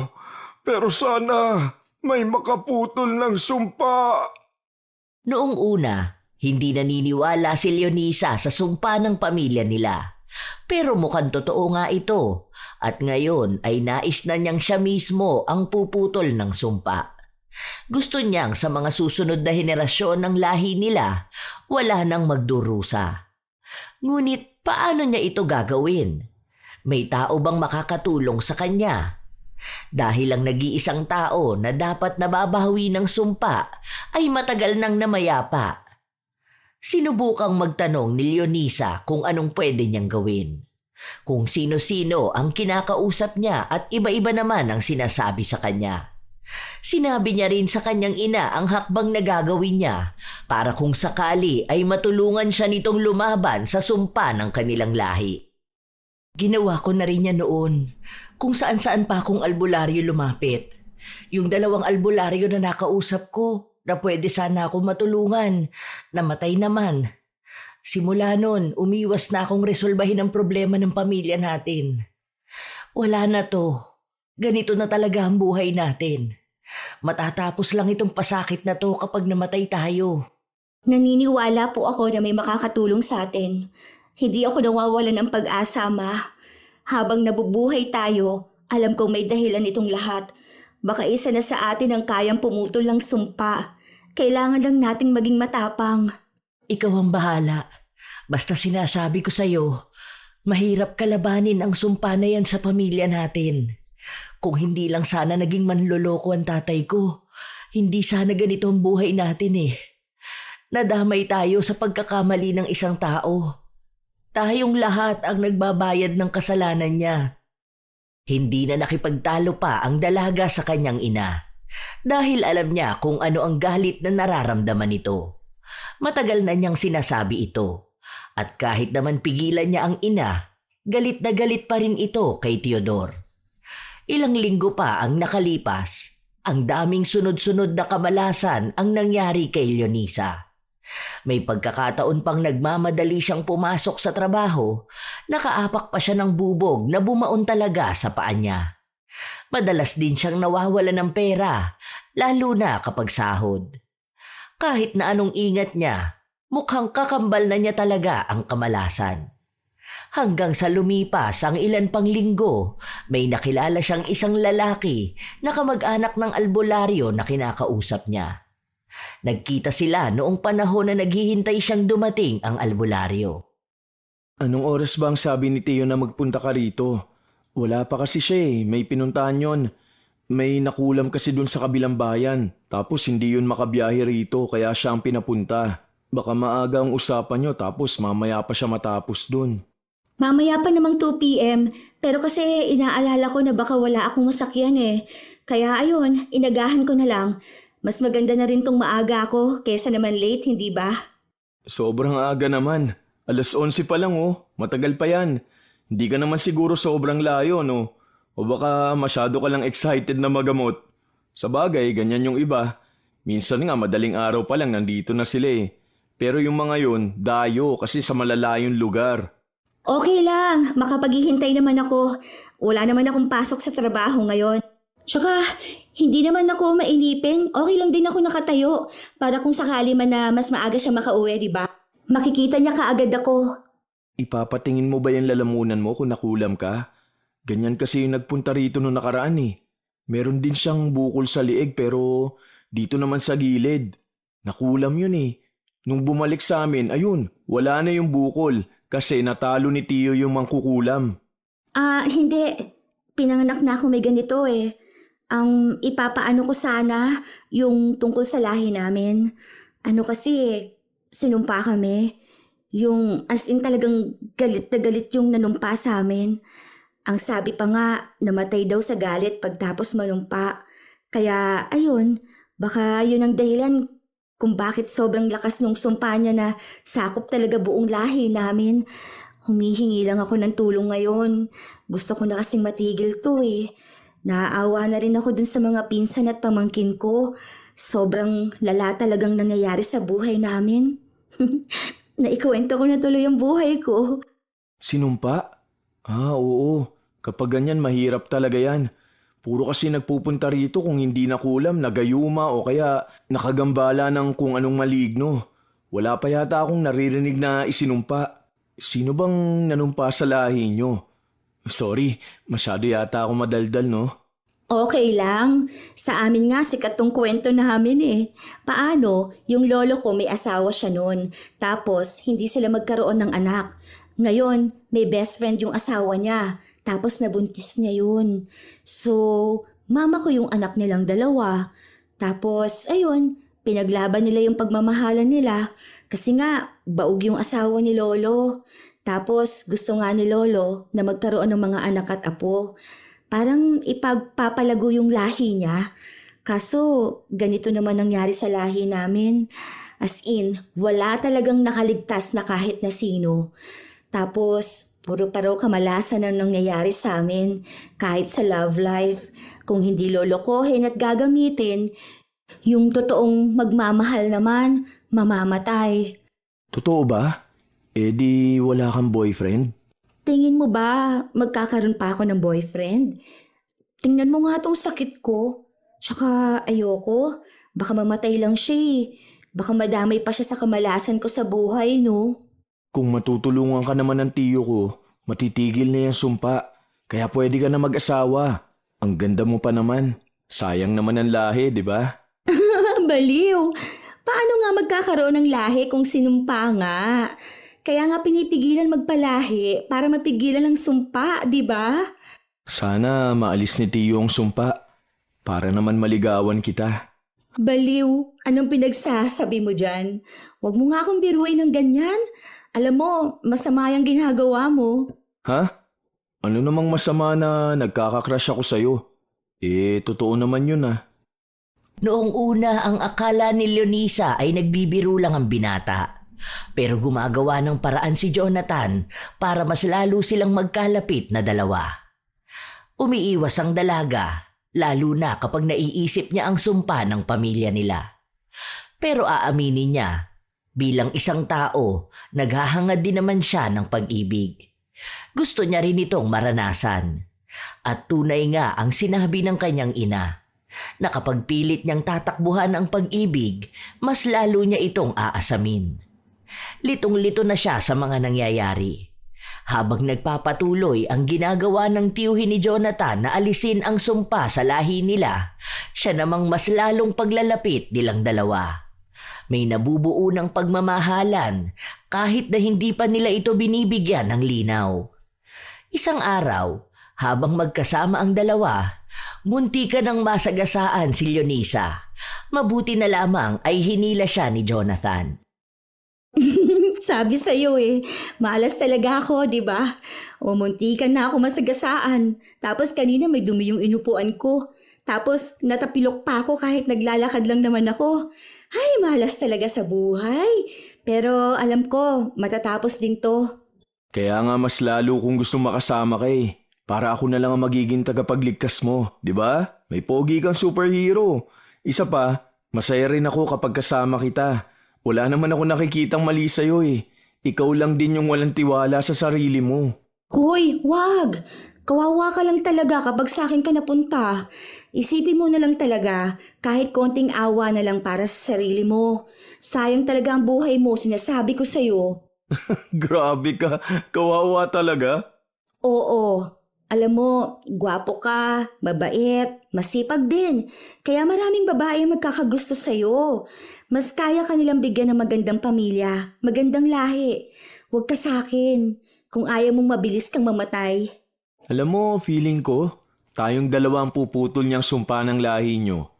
Pero sana may makaputol ng sumpa. Noong una, hindi naniniwala si Leonisa sa sumpa ng pamilya nila. Pero mukhang totoo nga ito at ngayon ay nais na niyang siya mismo ang puputol ng sumpa. Gusto niyang sa mga susunod na henerasyon ng lahi nila wala nang magdurusa. Ngunit paano niya ito gagawin? May tao bang makakatulong sa kanya? Dahil ang nag-iisang tao na dapat nababawi ng sumpa ay matagal nang namayapa. Sinubukang magtanong ni Leonisa kung anong pwede niyang gawin. Kung sino-sino ang kinakausap niya at iba-iba naman ang sinasabi sa kanya. Sinabi niya rin sa kanyang ina ang hakbang na gagawin niya para kung sakali ay matulungan siya nitong lumaban sa sumpa ng kanilang lahi. Ginawa ko na rin niya noon kung saan-saan pa akong albularyo lumapit. Yung 2 albularyo na nakausap ko na pwede sana akong matulungan, namatay naman. Simula nun, umiwas na akong resolbahin ang problema ng pamilya natin. Wala na to. Ganito na talaga ang buhay natin. Matatapos lang itong pasakit na to kapag namatay tayo. Naniniwala po ako na may makakatulong sa atin. Hindi ako nawawalan ng pag-asa, Ma. Habang nabubuhay tayo, alam kong may dahilan itong lahat. Baka isa na sa atin ang kayang pumutol ng sumpa. Kailangan lang nating maging matapang. Ikaw ang bahala. Basta sinasabi ko sa'yo, mahirap kalabanin ang sumpa na yan sa pamilya natin. Kung hindi lang sana naging manloloko ang tatay ko, hindi sana ganito ang buhay natin eh. Nadamay tayo sa pagkakamali ng isang tao. Tayong lahat ang nagbabayad ng kasalanan niya. Hindi na nakipagtalo pa ang dalaga sa kanyang ina dahil alam niya kung ano ang galit na nararamdaman nito. Matagal na niyang sinasabi ito at kahit naman pigilan niya ang ina, galit na galit pa rin ito kay Teodor. Ilang linggo pa ang nakalipas, ang daming sunod-sunod na kamalasan ang nangyari kay Leonisa. May pagkakataon pang nagmamadali siyang pumasok sa trabaho, nakaapak pa siya ng bubog na bumaon talaga sa paa niya. Madalas din siyang nawawala ng pera, lalo na kapag sahod. Kahit na anong ingat niya, mukhang kakambal na niya talaga ang kamalasan. Hanggang sa lumipas ang ilan pang linggo, may nakilala siyang isang lalaki na kamag-anak ng albularyo na kinakausap niya. Nagkita sila noong panahon na naghihintay siyang dumating ang albularyo. Anong oras ba ang sabi ni Tio na magpunta ka rito? Wala pa kasi siya may pinuntahan yon. May nakulam kasi dun sa kabilang bayan, tapos hindi yun makabiyahe rito kaya siya ang pinapunta. Baka maaga ang usapan nyo tapos mamaya pa siya matapos dun. Mamaya pa namang 2 p.m. Pero kasi inaalala ko na baka wala akong masakyan eh. Kaya ayun, inagahan ko na lang. Mas maganda na rin tong maaga ako kesa naman late, hindi ba? Sobrang aga naman. 11:00 pa lang matagal pa yan. Hindi ka naman siguro sobrang layo no? O baka masyado ka lang excited na magamot. Sa bagay, ganyan yung iba. Minsan nga madaling araw pa lang nandito na sila Pero yung mga yun, dayo kasi sa malalayong lugar. Okay lang, makapaghihintay naman ako. Wala naman akong pasok sa trabaho ngayon. Tsaka, hindi naman ako mainipin. Okay lang din ako nakatayo. Para kung sakali man na mas maaga siya makauwi, di ba? Makikita niya kaagad ako. Ipapatingin mo ba yung lalamunan mo kung nakulam ka? Ganyan kasi yung nagpunta rito nung nakaraan Meron din siyang bukol sa liig pero dito naman sa gilid. Nakulam yun Nung bumalik sa amin, ayun, wala na yung bukol kasi natalo ni Tio yung mangkukulam. Hindi. Pinanganak na ako may ganito Ang ipapaano ko sana yung tungkol sa lahi namin. Ano kasi, sinumpa kami. Yung as in talagang galit na galit yung nanumpa sa amin. Ang sabi pa nga, namatay daw sa galit pagtapos manumpa. Kaya ayun, baka yun ang dahilan kung bakit sobrang lakas nung sumpa niya na sakop talaga buong lahi namin. Humihingi lang ako ng tulong ngayon. Gusto ko na kasing matigil to Naaawa na rin ako dun sa mga pinsan at pamangkin ko. Sobrang lala talagang nangyayari sa buhay namin. Naikwento ko na tuloy ang buhay ko. Sinumpa? Oo. Kapag ganyan, mahirap talaga yan. Puro kasi nagpupunta rito kung hindi nakulam, nagayuma o kaya nakagambala ng kung anong maligno. Wala pa yata akong naririnig na isinumpa. Sino bang nanumpa sa lahi nyo? Sorry, masyado yata ako madaldal no? Okay lang. Sa amin nga sikat tong kwento namin Paano, yung lolo ko may asawa siya noon. Tapos hindi sila magkaroon ng anak. Ngayon, may best friend yung asawa niya. Tapos nabuntis niya yun. So, mama ko yung anak nilang dalawa. Tapos, ayun, pinaglaban nila yung pagmamahalan nila. Kasi nga, baog yung asawa ni lolo. Tapos, gusto nga ni lolo na magkaroon ng mga anak at apo. Parang ipagpapalago yung lahi niya. Kaso, ganito naman nangyari sa lahi namin. As in, wala talagang nakaligtas na kahit na sino. Tapos, puro pa raw kamalasan ang nangyayari sa amin. Kahit sa love life, kung hindi lolokohin at gagamitin, yung totoong magmamahal naman, mamamatay. Totoo ba? Di wala kang boyfriend? Tingin mo ba magkakaroon pa ako ng boyfriend? Tingnan mo nga tong sakit ko. Tsaka ayoko, baka mamatay lang siya Baka madamay pa siya sa kamalasan ko sa buhay, no? Kung matutulungan ka naman ng tiyo ko, matitigil na yung sumpa. Kaya pwede ka na mag-asawa. Ang ganda mo pa naman. Sayang naman ang lahi, di ba? Baliw! Paano nga magkakaroon ng lahi kung sinumpa nga? Kaya nga pinipigilan magpalahi para mapigilan ang sumpa, di ba? Sana maalis ni tiyo ang sumpa. Para naman maligawan kita. Baliw! Anong pinagsasabi mo dyan? Huwag mo nga akong biruin ng ganyan. Alam mo, masama yung ginagawa mo. Ha? Ano namang masama na nagkakakrush ako sa'yo? Totoo naman yun Noong una, ang akala ni Leonisa ay nagbibiro lang ang binata. Pero gumagawa ng paraan si Jonathan para mas lalo silang magkalapit na dalawa. Umiiwas ang dalaga, lalo na kapag naiisip niya ang sumpa ng pamilya nila. Pero aaminin niya, Bilang isang tao, naghahangad din naman siya ng pag-ibig. Gusto niya rin itong maranasan. At tunay nga ang sinabi ng kanyang ina, na kapag pilit niyang tatakbuhan ang pag-ibig, mas lalo niya itong aasamin. Litong-lito na siya sa mga nangyayari. Habang nagpapatuloy ang ginagawa ng tiyuhin ni Jonathan na alisin ang sumpa sa lahi nila, siya namang mas lalong paglalapit nilang dalawa. May nabubuo ng pagmamahalan kahit na hindi pa nila ito binibigyan ng linaw. Isang araw, habang magkasama ang dalawa, munti ka ng masagasaan si Leonisa. Mabuti na lamang ay hinila siya ni Jonathan. Sabi sa'yo malas talaga ako, di ba? O muntikan na ako masagasaan. Tapos kanina may dumi yung inupuan ko. Tapos natapilok pa ako kahit naglalakad lang naman ako. Ay, malas talaga sa buhay. Pero alam ko, matatapos din to. Kaya nga mas lalo kung gusto makasama ka eh. Para ako na lang ang magiging tagapagligtas mo, di ba? May pogi kang superhero. Isa pa, masaya rin ako kapag kasama kita. Wala naman ako nakikitang mali sa'yo eh. Ikaw lang din yung walang tiwala sa sarili mo. Hoy, wag! Kawawa ka lang talaga kapag sa akin ka napunta. Isipin mo na lang talaga, kahit konting awa na lang para sa sarili mo. Sayang talaga ang buhay mo, sinasabi ko sa'yo. Grabe ka, kawawa talaga. Oo, alam mo, gwapo ka, mabait, masipag din. Kaya maraming babae ang magkakagusto sa'yo. Mas kaya ka nilang bigyan ng magandang pamilya, magandang lahi. Huwag ka sa akin, kung ayaw mong mabilis kang mamatay. Alam mo, feeling ko, tayong dalawa ang puputol niyang sumpa ng lahi niyo.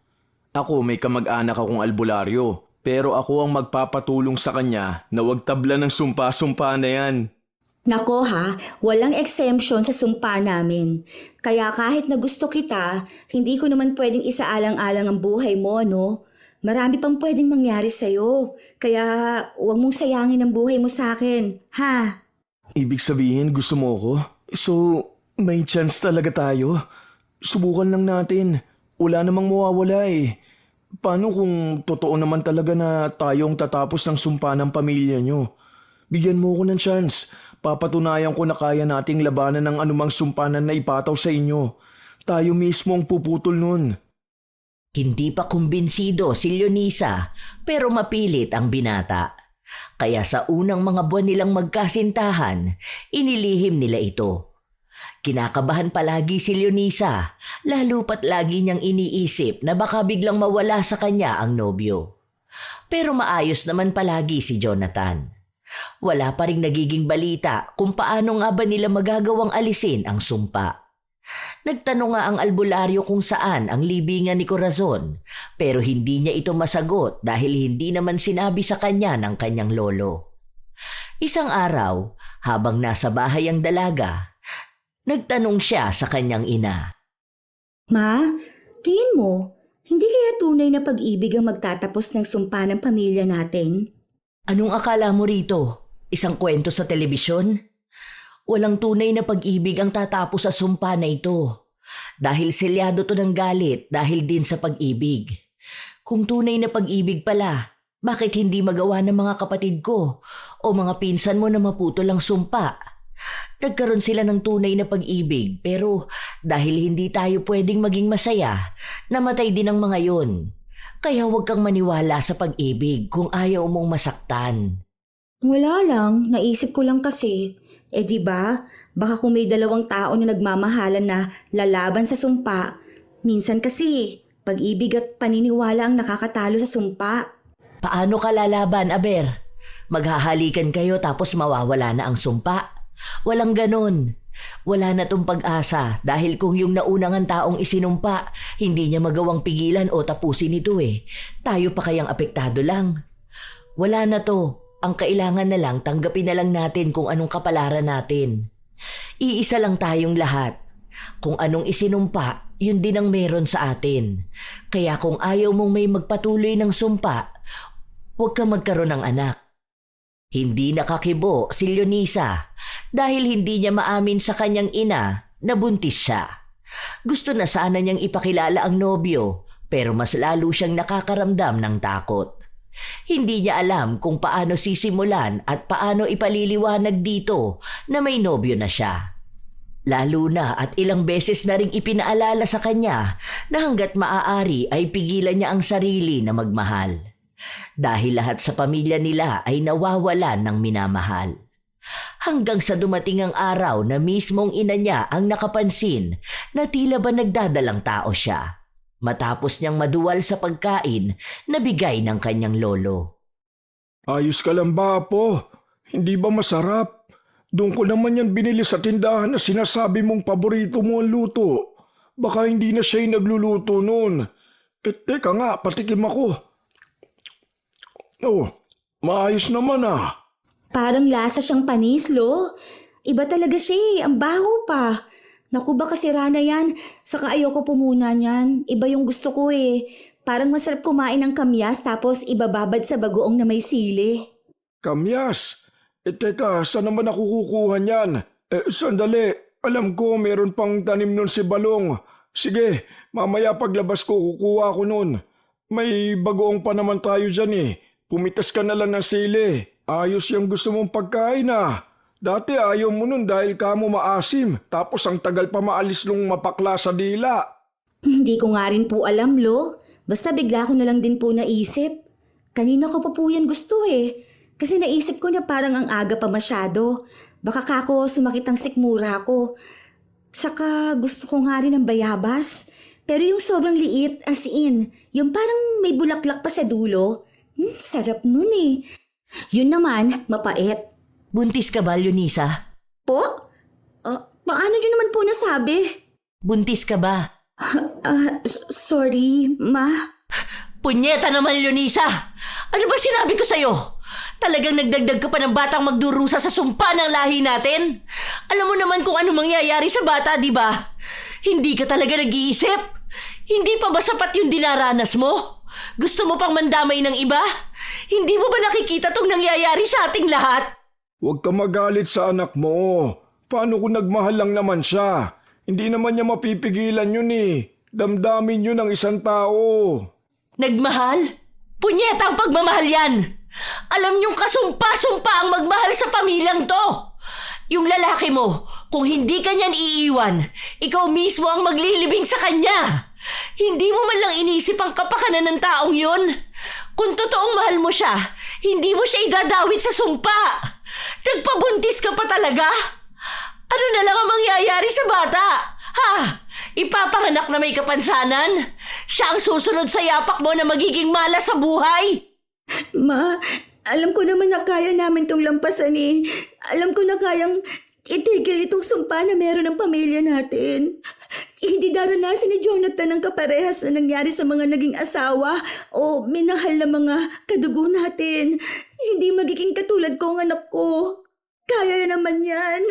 Ako may kamag-anak akong albularyo, pero ako ang magpapatulong sa kanya na wag tabla ng sumpa-sumpa na yan. Nako ha, walang exemption sa sumpa namin. Kaya kahit na gusto kita, hindi ko naman pwedeng isaalang-alang ang buhay mo, no? Marami pang pwedeng mangyari sa'yo. Kaya huwag mong sayangin ang buhay mo sa akin, ha? Ibig sabihin gusto mo ko? So, may chance talaga tayo? Subukan lang natin. Wala namang mawawala eh. Paano kung totoo naman talaga na tayong tatapos ng sumpa ng pamilya nyo? Bigyan mo ko ng chance. Papatunayan ko na kaya nating labanan ng anumang sumpanan na ipataw sa inyo. Tayo mismo ang puputol nun. Hindi pa kumbinsido si Leonisa pero mapilit ang binata. Kaya sa unang mga buwan nilang magkasintahan, inilihim nila ito. Kinakabahan palagi si Leonisa, lalo pat lagi niyang iniisip na baka biglang mawala sa kanya ang nobyo. Pero maayos naman palagi si Jonathan. Wala pa ring nagiging balita kung paano nga ba nila magagawang alisin ang sumpa. Nagtanong nga ang albularyo kung saan ang libingan ni Corazon, pero hindi niya ito masagot dahil hindi naman sinabi sa kanya ng kanyang lolo. Isang araw, habang nasa bahay ang dalaga, nagtanong siya sa kanyang ina. Ma, tingin mo, hindi kaya tunay na pag-ibig ang magtatapos ng sumpa ng pamilya natin? Anong akala mo rito? Isang kwento sa telebisyon? Walang tunay na pag-ibig ang tatapos sa sumpa na ito. Dahil selyado to ng galit dahil din sa pag-ibig. Kung tunay na pag-ibig pala, bakit hindi magawa ng mga kapatid ko o mga pinsan mo na maputol ang sumpa? Nagkaroon sila ng tunay na pag-ibig pero dahil hindi tayo pwedeng maging masaya, namatay din ang mga yon. Kaya huwag kang maniwala sa pag-ibig kung ayaw mong masaktan. Wala lang, naisip ko lang kasi. Di ba? Baka kung may dalawang tao na nagmamahalan na lalaban sa sumpa, minsan kasi pag-ibig at paniniwala ang nakakatalo sa sumpa. Paano ka lalaban, Aber? Maghahalikan kayo tapos mawawala na ang sumpa? Walang ganon. Wala na tong pag-asa dahil kung yung naunang taong isinumpa, hindi niya magawang pigilan o tapusin ito eh. Tayo pa kayang apektado lang. Wala na to. Ang kailangan na lang tanggapin na lang natin kung anong kapalaran natin. Iisa lang tayong lahat. Kung anong isinumpa, yun din ang meron sa atin. Kaya kung ayaw mong may magpatuloy ng sumpa, huwag kang magkaroon ng anak. Hindi nakakibo si Leonisa dahil hindi niya maamin sa kanyang ina na buntis siya. Gusto na sana niyang ipakilala ang nobyo pero mas lalo siyang nakakaramdam ng takot. Hindi niya alam kung paano sisimulan at paano ipaliliwanag dito na may nobyo na siya. Lalo na at ilang beses na ring ipinaalala sa kanya na hanggat maaari ay pigilan niya ang sarili na magmahal. Dahil lahat sa pamilya nila ay nawawalan ng minamahal. Hanggang sa dumating ang araw na mismong ina niya ang nakapansin na tila ba nagdadalang tao siya. Matapos niyang maduwal sa pagkain na bigay ng kanyang lolo. Ayos ka lang ba, Apo? Hindi ba masarap? Doon ko naman yan binili sa tindahan na sinasabi mong paborito mo ang luto. Baka hindi na siya yung nagluluto noon. Teka nga, patikim ako. Oh, maayos naman ah. Parang lasa siyang panis, Lo. Iba talaga siya eh. Ang baho pa. Naku, baka sira na yan. Saka ayoko po muna niyan. Iba yung gusto ko eh. Parang masarap kumain ng kamyas tapos ibababad sa bagoong na may sili. Kamyas? Teka, saan naman ako kukuha niyan? Sandali. Alam ko meron pang tanim nun si Balong. Sige, mamaya paglabas ko kukuha ko nun. May bagoong pa naman tayo dyan eh. Pumitas ka na lang ng sili. Ayos yung gusto mong pagkain ah. Dati ayaw mo nun dahil kamo maasim. Tapos ang tagal pa maalis nung mapakla sa dila. Hindi ko nga rin po alam, Lo. Basta bigla ko na lang din po naisip. Kanina ko pa po yan gusto eh. Kasi naisip ko na parang ang aga pa masyado. Baka kako sumakit ang sikmura ko. Saka gusto ko nga rin ng bayabas. Pero yung sobrang liit as in, yung parang may bulaklak pa sa dulo. Sarap nun eh. Yun naman, mapait. Buntis ka ba, Leonisa? Po? Paano nyo naman po nasabi? Buntis ka ba? Sorry, Ma. Punyeta naman, Leonisa! Ano ba sinabi ko sa'yo? Talagang nagdagdag ka pa ng batang magdurusa sa sumpa ng lahi natin? Alam mo naman kung ano mangyayari sa bata, di ba? Hindi ka talaga nag-iisip? Hindi pa ba sapat yung dinaranas mo? Gusto mo pang mandamay ng iba? Hindi mo ba nakikita tong nangyayari sa ating lahat? Huwag ka magalit sa anak mo. Paano kung nagmahal lang naman siya? Hindi naman niya mapipigilan yun eh. Damdamin yun ng isang tao. Nagmahal? Punyeta ang pagmamahal yan! Alam niyong kasumpa-sumpa ang magmahal sa pamilyang to! Yung lalaki mo, kung hindi ka niyan iiwan, ikaw mismo ang maglilibing sa kanya! Hindi mo man lang inisip ang kapakanan ng taong yun. Kung totoong mahal mo siya, hindi mo siya idadawit sa sumpa. Nagpabuntis ka pa talaga? Ano na lang ang mangyayari sa bata? Ha? Ipapanganak na may kapansanan? Siya ang susunod sa yapak mo na magiging malas sa buhay? Ma, alam ko naman na kaya namin tong lampasan eh. Alam ko na kayang itigil itong sumpa na meron ng pamilya natin. Hindi daranasin ni Jonathan ang kaparehas na nangyari sa mga naging asawa o minahal na mga kadugo natin. Hindi magiging katulad ko ang anak ko. Kaya naman yan.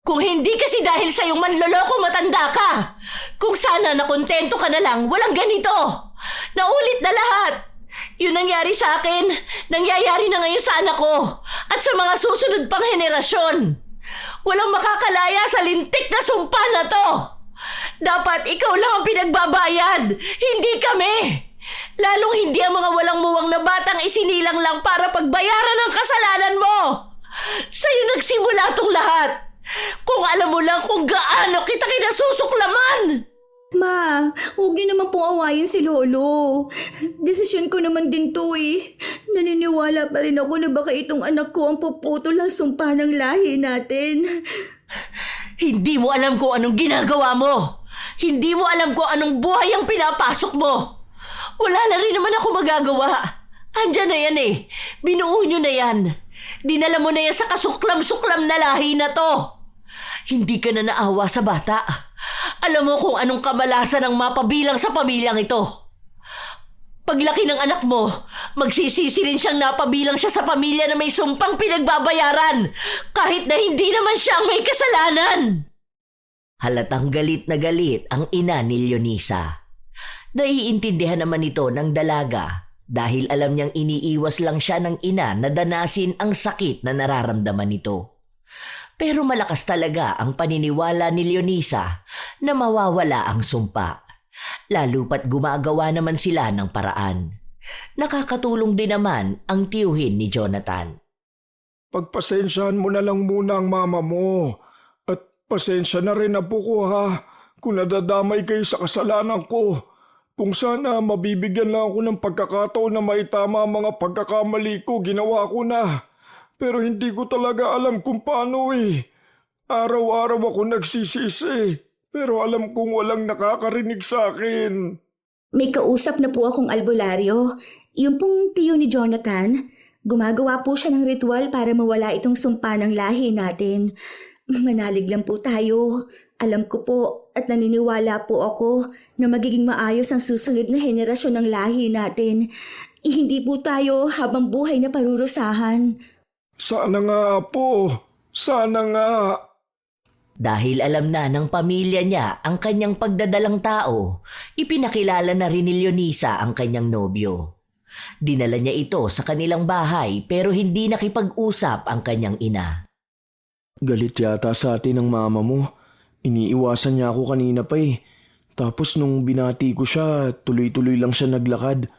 Kung hindi kasi dahil sa iyong manloloko matanda ka, kung sana nakontento ka na lang, walang ganito. Naulit na lahat. Yun nangyari sa akin, nangyayari na ngayon sa anak ko at sa mga susunod pang henerasyon. Walang makakalaya sa lintik na sumpa na to. Dapat ikaw lang ang pinagbabayad, hindi kami. Lalong hindi ang mga walang muwang na batang isinilang lang para pagbayaran ang kasalanan mo. Sa'yo nagsimula tong lahat. Kung alam mo lang kung gaano kita kinasusuklaman. Ma, huwag niyo naman pong awayin si Lolo. Desisyon ko naman din to eh. Naniniwala pa rin ako na baka itong anak ko ang puputol ang sumpa ng lahi natin. Hindi mo alam kung anong ginagawa mo. Hindi mo alam kung anong buhay ang pinapasok mo. Wala na rin naman ako magagawa. Andyan na yan eh. Binuo nyo na yan. Dinala mo na yan sa kasuklam-suklam na lahi na to. Hindi ka na naawa sa bata. Alam mo kung anong kamalasan ang mapabilang sa pamilyang ito. Paglaki ng anak mo, magsisisi rin siyang napabilang siya sa pamilya na may sumpang pinagbabayaran kahit na hindi naman siya ang may kasalanan. Halatang galit na galit ang ina ni Leonisa. Naiintindihan naman ito ng dalaga dahil alam niyang iniiwas lang siya ng ina na danasin ang sakit na nararamdaman nito. Pero malakas talaga ang paniniwala ni Leonisa na mawawala ang sumpa. Lalo pat gumagawa naman sila ng paraan. Nakakatulong din naman ang tiyuhin ni Jonathan. Pagpasensyahan mo na lang muna ang mama mo. At pasensya na rin apo ko ha, kung nadadamay kayo sa kasalanan ko. Kung sana mabibigyan lang ako ng pagkakataon na maitama ang mga pagkakamali ko, ginawa ko na. Pero hindi ko talaga alam kung paano eh. Araw-araw ako nagsisisi, pero alam kong walang nakakarinig sa akin. May kausap na po akong albularyo. Yung pong tiyo ni Jonathan, gumagawa po siya ng ritual para mawala itong sumpa ng lahi natin. Manalig lang po tayo. Alam ko po at naniniwala po ako na magiging maayos ang susunod na henerasyon ng lahi natin. Hindi po tayo habang buhay na parurusahan. Sana nga po, sana nga. Dahil alam na ng pamilya niya ang kanyang pagdadalang tao, ipinakilala na rin ni Leonisa ang kanyang nobyo. Dinala niya ito sa kanilang bahay pero hindi nakipag-usap ang kanyang ina. Galit yata sa atin ang mama mo. Iniiwasan niya ako kanina pa eh. Tapos nung binati ko siya, tuloy-tuloy lang siya naglakad.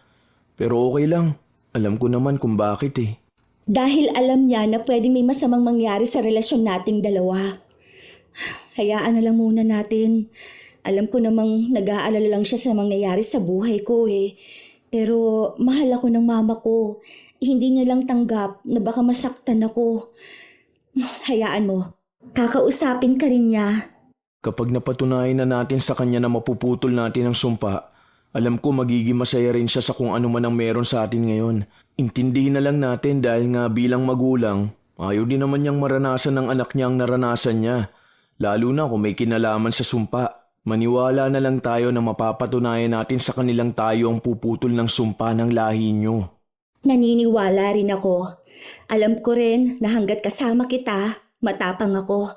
Pero okay lang. Alam ko naman kung bakit eh. Dahil alam niya na pwedeng may masamang mangyari sa relasyon nating dalawa. Hayaan na lang muna natin. Alam ko namang nag-aalala lang siya sa mangyayari sa buhay ko eh. Pero mahal ako ng mama ko. Hindi niya lang tanggap na baka masaktan ako. Hayaan mo. Kakausapin ka rin niya. Kapag napatunayan na natin sa kanya na mapuputol natin ang sumpa, alam ko magiging masaya rin siya sa kung ano man ang meron sa atin ngayon. Intindihin na lang natin dahil nga bilang magulang, ayaw din naman niyang maranasan ng anak niya ang naranasan niya. Lalo na kung may kinalaman sa sumpa. Maniwala na lang tayo na mapapatunayan natin sa kanilang tayo ang puputol ng sumpa ng lahi niyo. Naniniwala rin ako. Alam ko rin na hanggat kasama kita, matapang ako.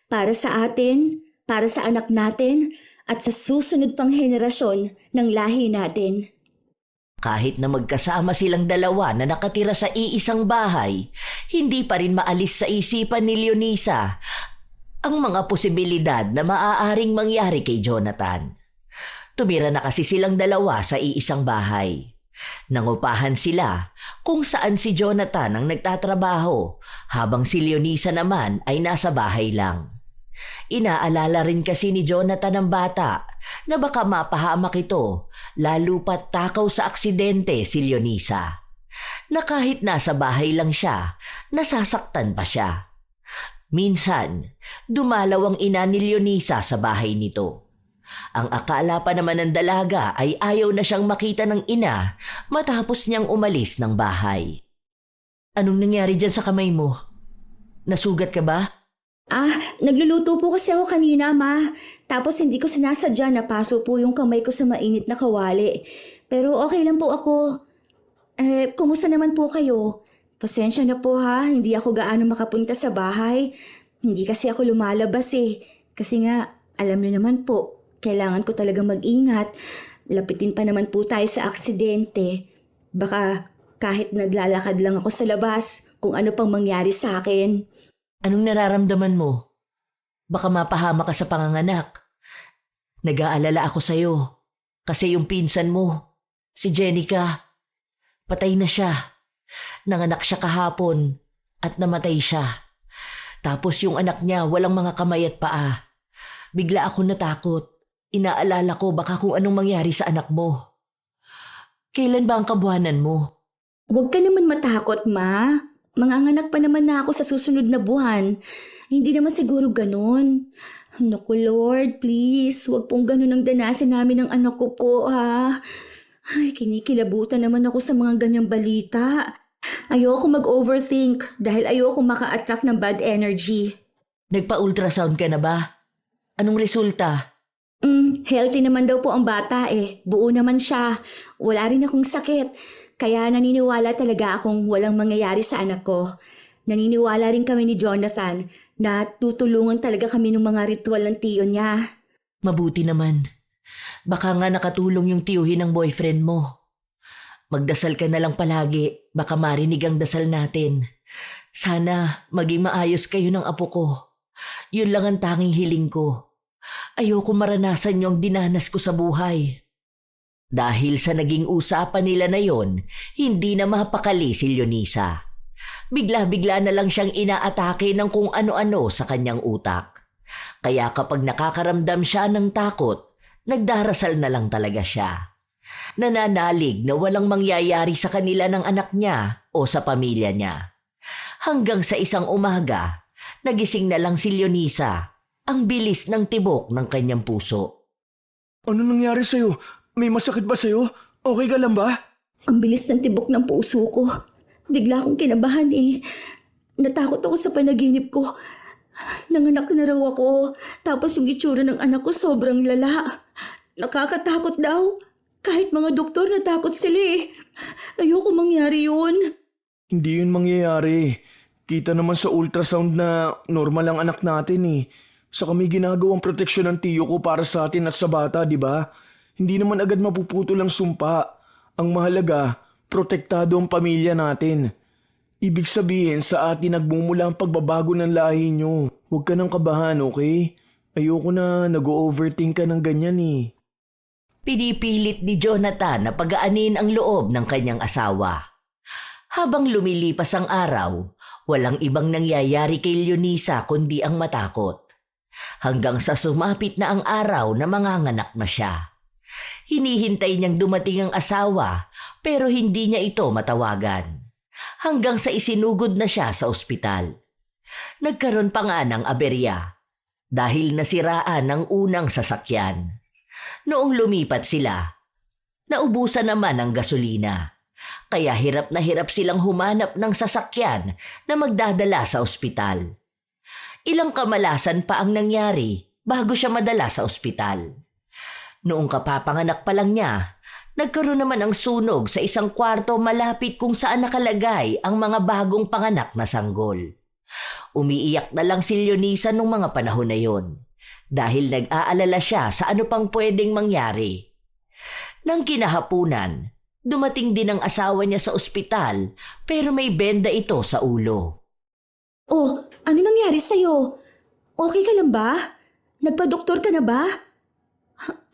Para sa atin, para sa anak natin, at sa susunod pang henerasyon ng lahi natin. Kahit na magkasama silang dalawa na nakatira sa iisang bahay, hindi pa rin maalis sa isipan ni Leonisa ang mga posibilidad na maaaring mangyari kay Jonathan. Tumira na kasi silang dalawa sa iisang bahay. Nangupahan sila kung saan si Jonathan ang nagtatrabaho habang si Leonisa naman ay nasa bahay lang. Inaalala rin kasi ni Jonathan ang bata na baka mapahamak ito lalo pat takaw sa aksidente si Leonisa. Na kahit nasa bahay lang siya, nasasaktan pa siya. Minsan, dumalaw ang ina ni Leonisa sa bahay nito. Ang akala pa naman ng dalaga ay ayaw na siyang makita ng ina matapos niyang umalis ng bahay. Anong nangyari dyan sa kamay mo? Nasugat ka ba? Nagluluto po kasi ako kanina, ma. Tapos hindi ko sinasadya na paso po yung kamay ko sa mainit na kawali. Pero okay lang po ako. Kumusta naman po kayo? Pasensya na po ha, hindi ako gaano makapunta sa bahay. Hindi kasi ako lumalabas eh. Kasi nga, alam niyo naman po, kailangan ko talaga mag-ingat. Lapitin pa naman po tayo sa aksidente. Baka kahit naglalakad lang ako sa labas, kung ano pang mangyari sa akin. Anong nararamdaman mo? Baka mapahama ka sa panganganak. Nag-aalala ako sa'yo. Kasi yung pinsan mo, si Jenica, patay na siya. Nanganak siya kahapon at namatay siya. Tapos yung anak niya walang mga kamay at paa. Bigla ako natakot. Inaalala ko baka kung anong mangyari sa anak mo. Kailan ba ang kabuhanan mo? Huwag ka naman matakot, ma. Manganganak pa naman na ako sa susunod na buwan. Hindi naman siguro ganun. Naku Lord, please, huwag pong ganun ang danasin namin ng anak ko po, ha. Ay, kinikilabutan naman ako sa mga ganyang balita. Ayoko mag-overthink dahil ayoko maka-attract ng bad energy. Nagpa-ultrasound ka na ba? Anong resulta? Healthy naman daw po ang bata eh. Buo naman siya. Wala rin akong sakit. Kaya naniniwala talaga akong walang mangyayari sa anak ko. Naniniwala rin kami ni Jonathan na tutulungan talaga kami ng mga ritual ng tiyo niya. Mabuti naman. Baka nga nakatulong yung tiyuhin ng boyfriend mo. Magdasal ka na lang palagi, baka marinig ang dasal natin. Sana maging maayos kayo ng apo ko. Yun lang ang tanging hiling ko. Ayoko maranasan yung dinanas ko sa buhay. Dahil sa naging usapan nila na yon, hindi na mapakali si Leonisa. Bigla-bigla na lang siyang inaatake ng kung ano-ano sa kanyang utak. Kaya kapag nakakaramdam siya ng takot, nagdarasal na lang talaga siya. Nananalig na walang mangyayari sa kanila ng anak niya o sa pamilya niya. Hanggang sa isang umaga, nagising na lang si Leonisa, ang bilis ng tibok ng kanyang puso. Ano nangyari sa'yo? May masakit ba sa'yo? Okay ka lang ba? Ang bilis ng tibok ng puso ko. Bigla akong kinabahan eh. Natakot ako sa panaginip ko. Nanganak na raw ako. Tapos yung itsura ng anak ko sobrang lala. Nakakatakot daw. Kahit mga doktor natakot sila eh. Ayoko mangyari yun. Hindi yun mangyayari. Kita naman sa ultrasound na normal ang anak natin eh. Saka may ginagawang proteksyon ng tiyo ko para sa atin at sa bata, di ba? Hindi naman agad mapuputol ang sumpa. Ang mahalaga, protektado ang pamilya natin. Ibig sabihin sa atin nagmumula ang pagbabago ng lahi nyo. Huwag ka nang kabahan, okay? Ayoko na nag-overthink ka ng ganyan eh. Pinipilit ni Jonathan na pagaanin ang loob ng kanyang asawa. Habang lumilipas ang araw, walang ibang nangyayari kay Leonisa kundi ang matakot. Hanggang sa sumapit na ang araw na manganganak na siya. Hinihintay niyang dumating ang asawa pero hindi niya ito matawagan. Hanggang sa isinugod na siya sa ospital. Nagkaroon pa nga ng aberya dahil nasiraan ang unang sasakyan. Noong lumipat sila, naubusan naman ang gasolina. Kaya hirap na hirap silang humanap ng sasakyan na magdadala sa ospital. Ilang kamalasan pa ang nangyari bago siya madala sa ospital. Noong kapapanganak pa lang niya, nagkaroon naman ang sunog sa isang kwarto malapit kung saan nakalagay ang mga bagong panganak na sanggol. Umiiyak na lang si Leonisa nung mga panahon na yon dahil nag-aalala siya sa ano pang pwedeng mangyari. Nang kinahapunan, dumating din ang asawa niya sa ospital pero may benda ito sa ulo. Oh, ano nangyari sa'yo? Okay ka lang ba? Nagpa-doktor ka na ba?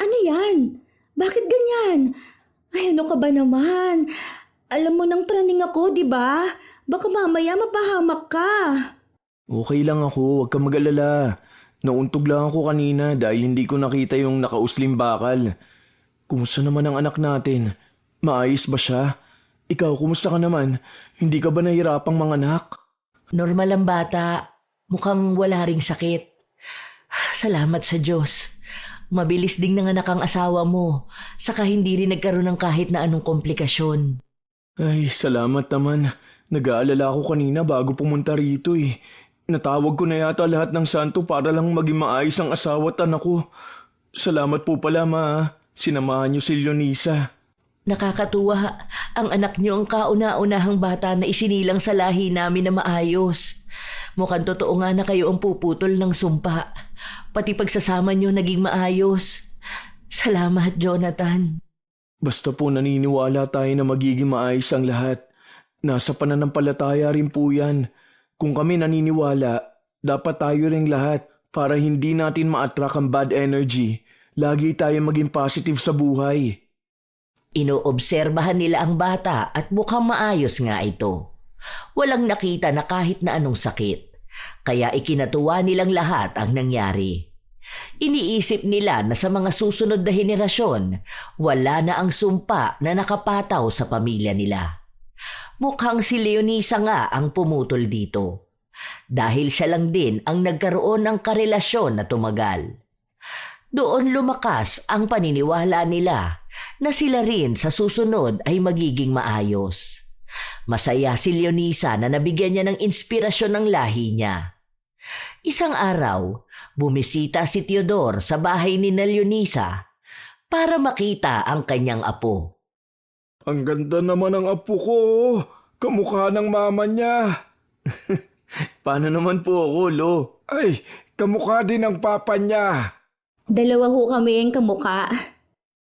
Ano yan? Bakit ganyan? Ay, ano ka ba naman? Alam mo nang praning ako, di ba? Baka mamaya mapahamak ka. Okay lang ako, huwag kang mag-alala. Nauntog lang ako kanina dahil hindi ko nakita yung nakauslim bakal. Kumusta naman ang anak natin? Maayos ba siya? Ikaw, kumusta ka naman? Hindi ka ba nahirapang manganak? Normal ang bata, mukhang wala ring sakit. Salamat sa Diyos. Mabilis ding nanganak ang asawa mo, saka hindi rin nagkaroon ng kahit na anong komplikasyon. Ay, salamat naman. Nag-aalala ako kanina bago pumunta rito eh. Natawag ko na yata lahat ng santo para lang maging maayos ang asawa at anak ko. Salamat po pala ma. Sinamahan niyo si Leonisa. Nakakatuwa, ang anak niyo ang kauna-unahang bata na isinilang sa lahi namin na maayos. Mukhang totoo nga na kayo ang puputol ng sumpa. Pati pagsasama niyo naging maayos. Salamat, Jonathan. Basta po naniniwala tayo na magiging maayos ang lahat. Nasa pananampalataya rin po yan. Kung kami naniniwala, dapat tayo ring lahat para hindi natin ma-attract ang bad energy. Lagi tayo maging positive sa buhay. Inoobserbahan nila ang bata at mukhang maayos nga ito. Walang nakita na kahit na anong sakit. Kaya ikinatuwa nilang lahat ang nangyari. Iniisip nila na sa mga susunod na henerasyon, wala na ang sumpa na nakapataw sa pamilya nila. Mukhang si Leonisa nga ang pumutol dito. Dahil siya lang din ang nagkaroon ng karelasyon na tumagal. Doon lumakas ang paniniwala nila na sila rin sa susunod ay magiging maayos. Masaya si Leonisa na nabigyan niya ng inspirasyon ng lahi niya. Isang araw, bumisita si Teodor sa bahay ni Leonisa para makita ang kanyang apo. Ang ganda naman ng apo ko. Kamukha ng mama niya. Paano naman po ako, Lo? Ay, kamukha din ng papa niya. Dalawa ho kami yung kamuka.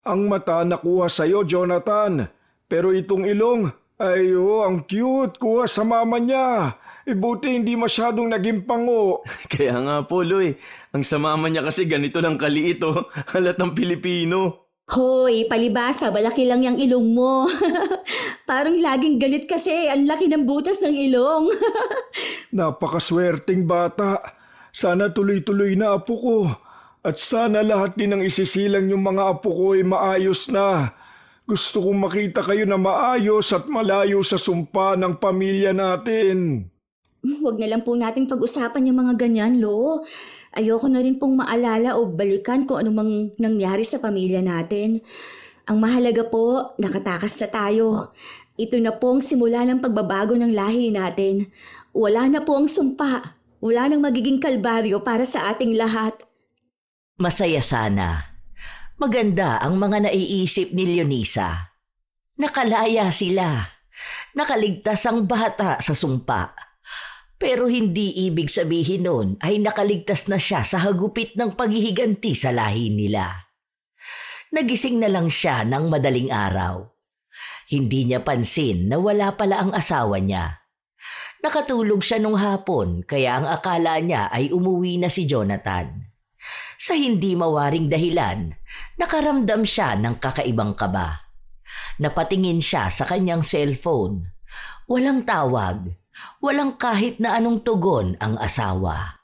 Ang mata nakuha sa'yo, Jonathan. Pero itong ilong, ay ang cute. Kuha sa mama niya. Buti hindi masyadong naging pango. Kaya nga po, Lo eh. Ang sa mama niya kasi ganito lang kaliit oh. Halatang Pilipino. Hoy, palibasa, malaki lang yung ilong mo. Parang laging galit kasi, ang laki ng butas ng ilong. Napakaswerteng bata. Sana tuloy-tuloy na apo ko. At sana lahat din ng isisilang yung mga apo ko ay maayos na. Gusto kong makita kayo na maayos at malayo sa sumpa ng pamilya natin. Huwag na lang po nating pag-usapan yung mga ganyan, Lo. Ayoko na rin pong maalala o balikan kung anumang nangyari sa pamilya natin. Ang mahalaga po, nakatakas na tayo. Ito na po ang simula ng pagbabago ng lahi natin. Wala na po ang sumpa. Wala nang magiging kalbaryo para sa ating lahat. Masaya sana. Maganda ang mga naiisip ni Leonisa. Nakalaya sila. Nakaligtas ang bata sa sumpa. Pero hindi ibig sabihin nun ay nakaligtas na siya sa hagupit ng paghihiganti sa lahi nila. Nagising na lang siya ng madaling araw. Hindi niya pansin na wala pala ang asawa niya. Nakatulog siya nung hapon kaya ang akala niya ay umuwi na si Jonathan. Sa hindi mawaring dahilan, nakaramdam siya ng kakaibang kaba. Napatingin siya sa kanyang cellphone. Walang tawag. Walang kahit na anong tugon ang asawa.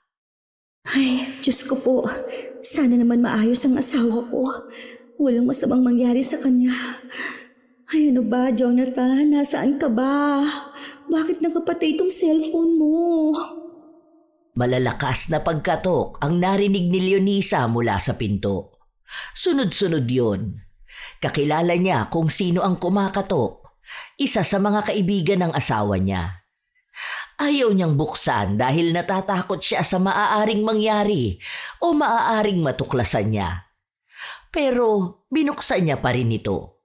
Ay, Diyos ko po. Sana naman maayos ang asawa ko. Walang masamang mangyari sa kanya. Ay, ano ba, Jonathan? Nasaan ka ba? Bakit nakapatay itong cellphone mo? Malalakas na pagkatok ang narinig ni Leonisa mula sa pinto. Sunod-sunod yun. Kakilala niya kung sino ang kumakatok. Isa sa mga kaibigan ng asawa niya. Ayaw niyang buksan dahil natatakot siya sa maaaring mangyari o maaaring matuklasan niya. Pero binuksan niya pa rin ito.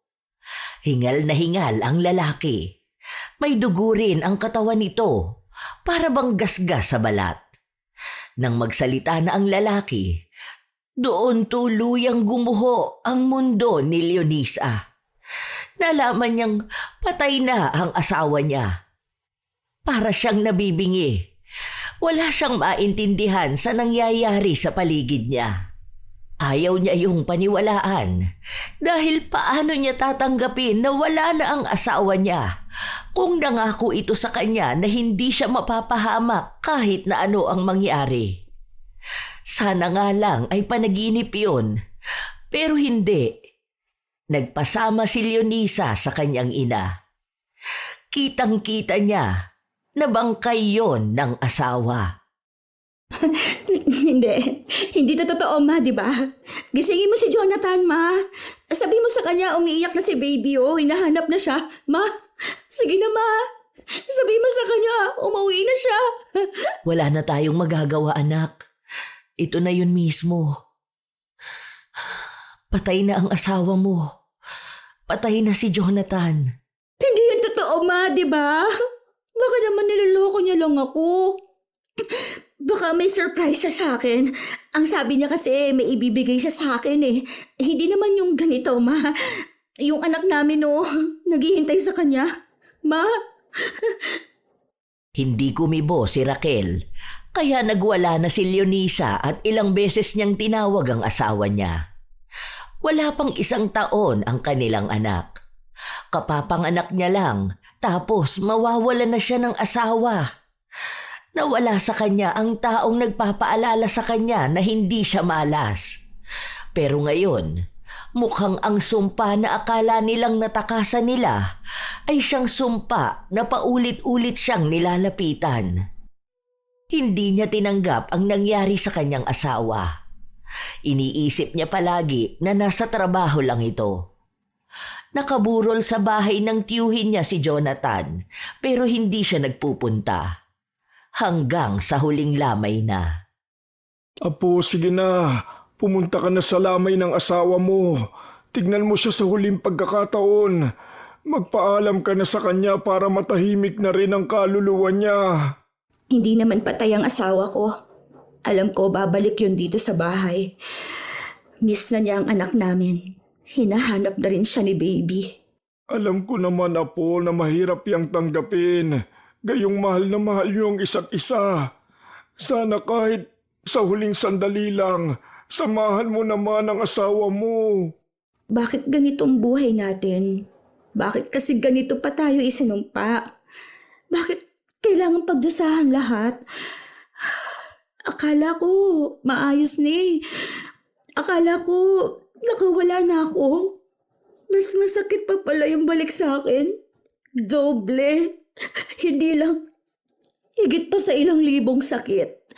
Hingal na hingal ang lalaki. May dugo rin ang katawan nito para bang gasgas sa balat. Nang magsalita na ang lalaki, doon tuluyang gumuho ang mundo ni Leonisa. Nalaman niyang patay na ang asawa niya. Para siyang nabibingi. Wala siyang maintindihan sa nangyayari sa paligid niya. Ayaw niya yung paniwalaan dahil paano niya tatanggapin na wala na ang asawa niya kung nangako ito sa kanya na hindi siya mapapahamak kahit na ano ang mangyari. Sana nga lang ay panaginip yun, pero hindi. Nagpasama si Leonisa sa kanyang ina. Kitang-kita niya na bangkay yon ng asawa. Hindi to totoo, Ma, di ba? Gisingin mo si Jonathan, Ma. Sabi mo sa kanya, umiiyak na si baby, oh. Hinahanap na siya. Ma, sige na, Ma. Sabi mo sa kanya, umuwi na siya. Wala na tayong magagawa, anak. Ito na yun mismo. Patay na ang asawa mo. Patay na si Jonathan. Hindi yun totoo, Ma, di ba? Baka naman niloloko niya lang ako. Baka may surprise siya sa akin. Ang sabi niya kasi may ibibigay siya sa akin eh. Hindi naman yung ganito, Ma. Yung anak namin, oh, naghihintay sa kanya. Ma? Hindi kumibo si Raquel, kaya nagwala na si Leonisa at ilang beses niyang tinawag ang asawa niya. Wala pang 1 taon ang kanilang anak. Kapapanganak niya lang, tapos mawawala na siya ng asawa. Nawala sa kanya ang taong nagpapaalala sa kanya na hindi siya malas. Pero ngayon, mukhang ang sumpa na akala nilang natakasan nila ay siyang sumpa na paulit-ulit siyang nilalapitan. Hindi niya tinanggap ang nangyari sa kanyang asawa. Iniisip niya palagi na nasa trabaho lang ito. Nakaburol sa bahay ng tiyuhin niya si Jonathan pero hindi siya nagpupunta. Hanggang sa huling lamay na. Apo, sige na. Pumunta ka na sa lamay ng asawa mo. Tignan mo siya sa huling pagkakataon. Magpaalam ka na sa kanya para matahimik na rin ang kaluluwa niya. Hindi naman patay ang asawa ko. Alam ko babalik yun dito sa bahay. Miss na niya ang anak namin. Hinahanap na rin siya ni baby. Alam ko naman, Apo, na mahirap yang tanggapin. Gayong mahal na mahal yung isa't isa. Sana kahit sa huling sandali lang, samahan mo naman ang asawa mo. Bakit ganitong buhay natin? Bakit kasi ganito pa tayo isinumpa? Bakit kailangan pagdusahan lahat? Akala ko maayos ni. Akala ko nakawala na ako. Mas masakit pa pala yung balik sa akin. Doble. Hindi lang. Higit pa sa ilang libong sakit.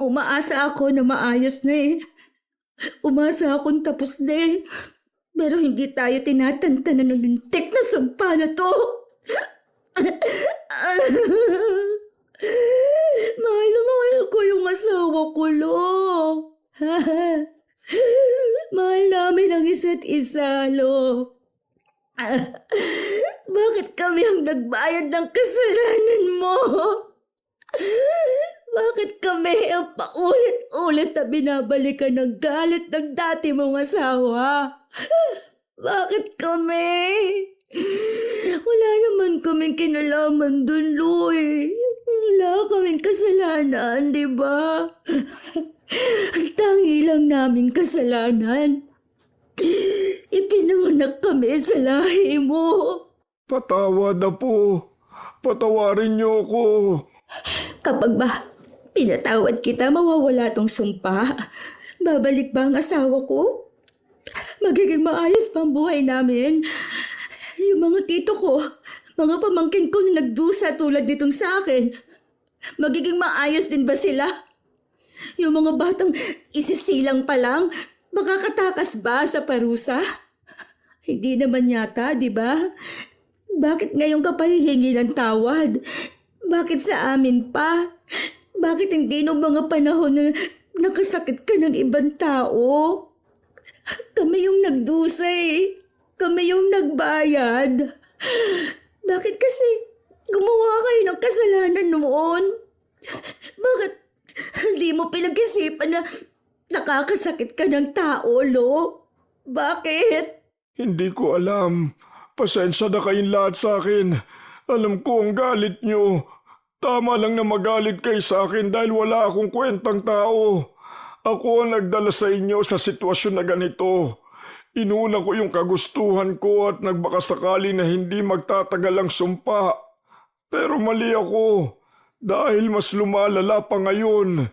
Umaasa ako na maayos na eh. Umasa akong tapos na eh. Pero hindi tayo tinatantanan ng lintik na sampa na to. Mahal na mahal ko yung asawa ko, Lo. Mahal namin ang isa't isa, Lo. Bakit kami ang nagbayad ng kasalanan mo? Bakit kami ang paulit-ulit na binabalikan ng galit ng dati mong asawa? Bakit kami? Wala naman kaming kinalaman dun, Loy. Wala kaming kasalanan, di ba? Ang tangi lang naming kasalanan. Ipinanganak kami sa lahi mo. Patawad na po. Patawarin niyo ako. Kapag ba pinatawad kita, mawawala tong sumpa? Babalik ba ang asawa ko? Magiging maayos pa ang buhay namin? Yung mga tito ko, mga pamangkin ko na nagdusa tulad nitong sa akin, magiging maayos din ba sila? Yung mga batang isisilang pa lang, makakatakas ba sa parusa? Hindi naman yata, di ba? Bakit ngayon ka pa hihingi ng tawad? Bakit sa amin pa? Bakit hindi nung mga panahon na nakasakit ka ng ibang tao? Kami yung nagdusa eh. Kami yung nagbayad. Bakit kasi gumawa kayo ng kasalanan noon? Bakit hindi mo pinag-isipan na nakakasakit ka ng tao, Lo? Bakit? Hindi ko alam. Pasensya na kayong lahat sa akin. Alam ko ang galit nyo. Tama lang na magalit kayo sa akin dahil wala akong kwentang tao. Ako ang nagdala sa inyo sa sitwasyon na ganito. Inuna ko yung kagustuhan ko at nagbakasakali na hindi magtatagal ang sumpa. Pero mali ako dahil mas lumalala pa ngayon.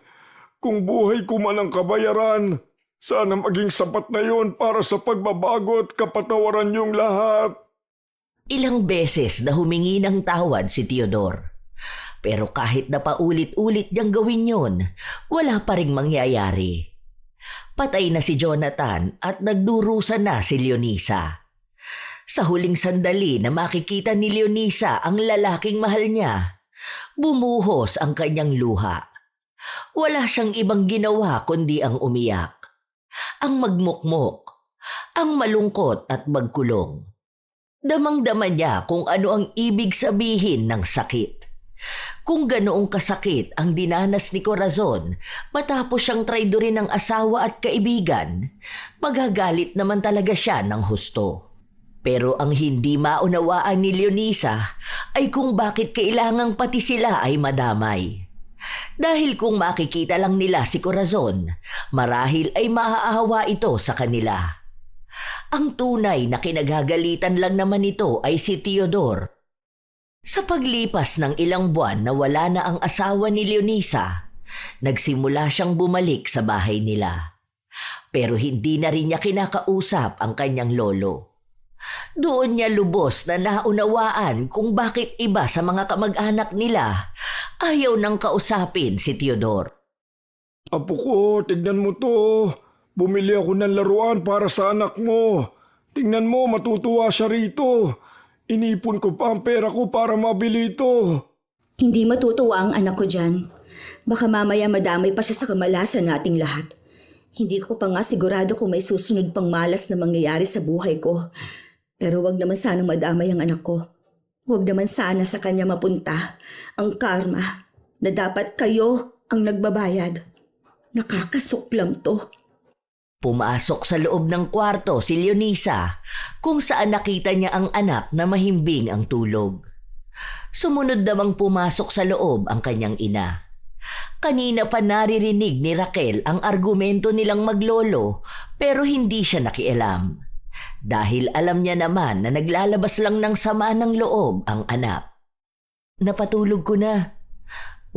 Kung buhay ko man ang kabayaran, sana maging sapat na yon para sa pagbabago at kapatawaran yung lahat. Ilang beses na humingi ng tawad si Theodore. Pero kahit na paulit-ulit niyang gawin yun, wala pa ring mangyayari. Patay na si Jonathan at nagdurusa na si Leonisa. Sa huling sandali na makikita ni Leonisa ang lalaking mahal niya, bumuhos ang kanyang luha. Wala siyang ibang ginawa kundi ang umiyak, ang magmukmok, ang malungkot at magkulong. Damang-dama niya kung ano ang ibig sabihin ng sakit. Kung ganoong kasakit ang dinanas ni Corazon matapos siyang traidorin ng asawa at kaibigan, magagalit naman talaga siya ng husto. Pero ang hindi maunawaan ni Leonisa ay kung bakit kailangang pati sila ay madamay. Dahil kung makikita lang nila si Corazon, marahil ay maaawa ito sa kanila. Ang tunay na kinagagalitan lang naman ito ay si Theodore. Sa paglipas ng ilang buwan na wala na ang asawa ni Leonisa, nagsimula siyang bumalik sa bahay nila. Pero hindi na rin niya kinakausap ang kanyang lolo. Doon niya lubos na naunawaan kung bakit iba sa mga kamag-anak nila ayaw nang kausapin si Theodore. Apo ko, tignan mo to. Bumili ako ng laruan para sa anak mo. Tingnan mo, matutuwa siya rito. Inipon ko pa ang pera ko para mabili ito. Hindi matutuwa ang anak ko dyan. Baka mamaya madamay pa siya sa kamalasan nating lahat. Hindi ko pa nga sigurado kung may susunod pang malas na mangyayari sa buhay ko. Pero wag naman sanang madamay ang anak ko. Wag naman sana sa kanya mapunta ang karma na dapat kayo ang nagbabayad. Nakakasuklam to. Pumasok sa loob ng kwarto si Leonisa kung saan nakita niya ang anak na mahimbing ang tulog. Sumunod namang pumasok sa loob ang kanyang ina. Kanina pa naririnig ni Raquel ang argumento nilang maglolo pero hindi siya nakialam. Dahil alam niya naman na naglalabas lang ng sama ng loob ang anak. Napatulog ko na.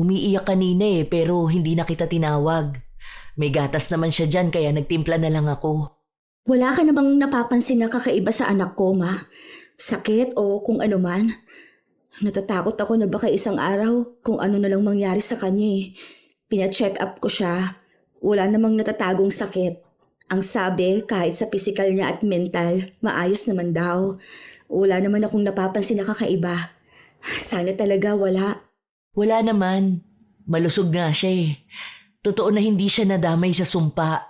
Umiiyak kanina pero hindi na kita tinawag. May gatas naman siya dyan kaya nagtimpla na lang ako. Wala ka namang napapansin na kakaiba sa anak ko, Ma? Sakit o kung ano man? Natatakot ako na baka isang araw kung ano na lang mangyari sa kanya. Pina-check up ko siya. Wala namang natatagong sakit. Ang sabi, kahit sa physical niya at mental, maayos naman daw. Wala naman akong napapansin na kakaiba. Sana talaga wala. Wala naman. Malusog nga siya. Totoo na hindi siya nadamay sa sumpa.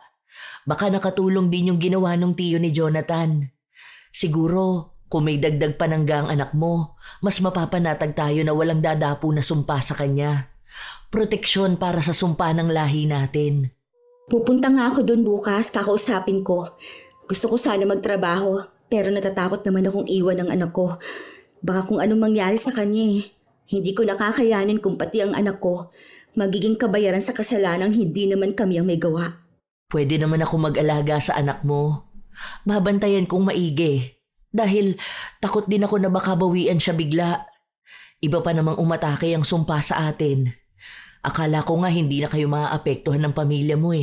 Baka nakatulong din yung ginawa ng tiyo ni Jonathan. Siguro, kung may dagdag panangga ang anak mo, mas mapapanatag tayo na walang dadapo na sumpa sa kanya. Proteksyon para sa sumpa ng lahi natin. Pupunta nga ako doon bukas, kakausapin ko. Gusto ko sana magtrabaho, pero natatakot naman akong iwan ng anak ko. Baka kung anong mangyari sa kanya. Hindi ko nakakayanin kung pati ang anak ko magiging kabayaran sa kasalanang hindi naman kami ang may gawa. Pwede naman ako mag-alaga sa anak mo. Babantayan kong maigi. Dahil takot din ako na baka bawian siya bigla. Iba pa namang umatake ang sumpa sa atin. Akala ko nga hindi na kayo maaapektuhan ng pamilya mo .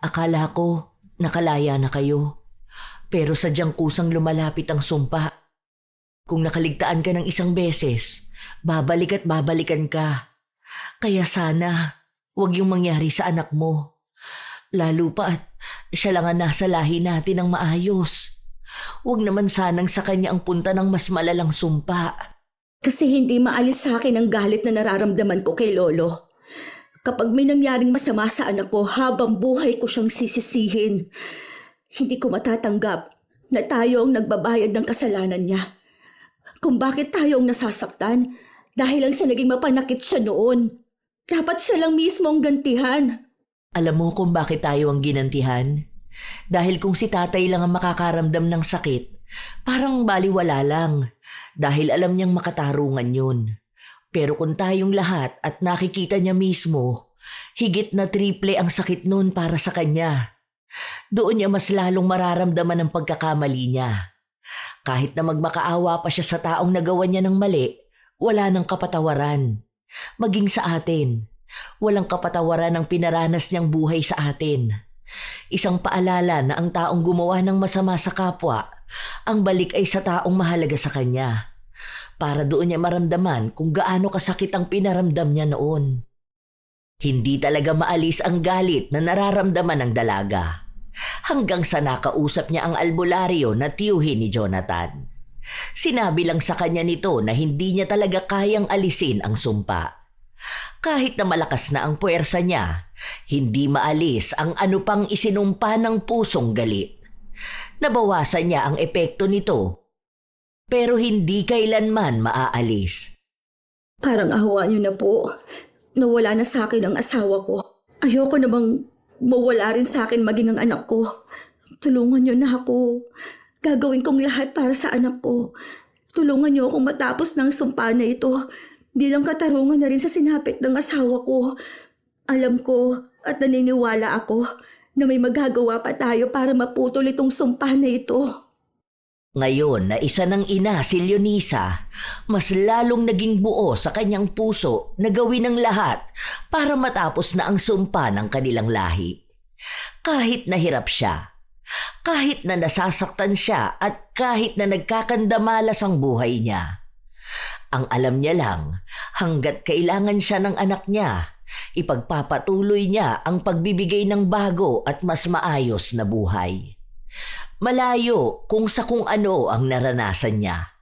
Akala ko nakalaya na kayo. Pero sadyang kusang lumalapit ang sumpa. Kung nakaligtaan ka ng isang beses, babalik at babalikan ka. Kaya sana, wag yung mangyari sa anak mo. Lalo pa at siya lang ang nasa lahi natin ng maayos. Huwag naman sanang sa kanya ang punta ng mas malalang sumpa. Kasi hindi maalis sa akin ang galit na nararamdaman ko kay Lolo. Kapag may nangyaring masama sa anak ko, habang buhay ko siyang sisisihin. Hindi ko matatanggap na tayo ang nagbabayad ng kasalanan niya. Kung bakit tayo ang nasasaktan, dahil lang sa naging mapanakit siya noon. Dapat siya lang mismo ang gantihan. Alam mo kung bakit tayo ang ginantihan? Dahil kung si tatay lang ang makakaramdam ng sakit, parang baliwala lang. Dahil alam niyang makatarungan yun. Pero kung tayong lahat at nakikita niya mismo, higit na triple ang sakit nun para sa kanya. Doon niya mas lalong mararamdaman ang pagkakamali niya. Kahit na magmakaawa pa siya sa taong nagawa niya ng mali, wala nang kapatawaran. Maging sa atin, walang kapatawaran ang pinaranas niyang buhay sa atin. Isang paalala na ang taong gumawa ng masama sa kapwa, ang balik ay sa taong mahalaga sa kanya. Para doon niya maramdaman kung gaano kasakit ang pinaramdam niya noon. Hindi talaga maalis ang galit na nararamdaman ng dalaga. Hanggang sa nakausap niya ang albularyo na tiyuhin ni Jonathan. Sinabi lang sa kanya nito na hindi niya talaga kayang alisin ang sumpa. Kahit na malakas na ang puwersa niya, hindi maalis ang ano pang isinumpa ng pusong galit. Nabawasan niya ang epekto nito, pero hindi kailanman maaalis. Parang awa niyo na po. Nawala na sa akin ang asawa ko. Ayoko namang mawala rin sa akin maging ang anak ko. Tulungan niyo na ako. Gagawin kong lahat para sa anak ko. Tulungan niyo akong matapos ng sumpa na ito. Bilang katarungan na rin sa sinapit ng asawa ko. Alam ko at naniniwala ako na may magagawa pa tayo para maputol itong sumpa na ito. Ngayon na isa ng ina si Leonisa, mas lalong naging buo sa kanyang puso na gawin ang lahat para matapos na ang sumpa ng kanilang lahi. Kahit nahirap siya, kahit na nasasaktan siya at kahit na nagkakandamalas ang buhay niya. Ang alam niya lang, hanggat kailangan siya ng anak niya, ipagpapatuloy niya ang pagbibigay ng bago at mas maayos na buhay. Malayo kung sa kung ano ang naranasan niya.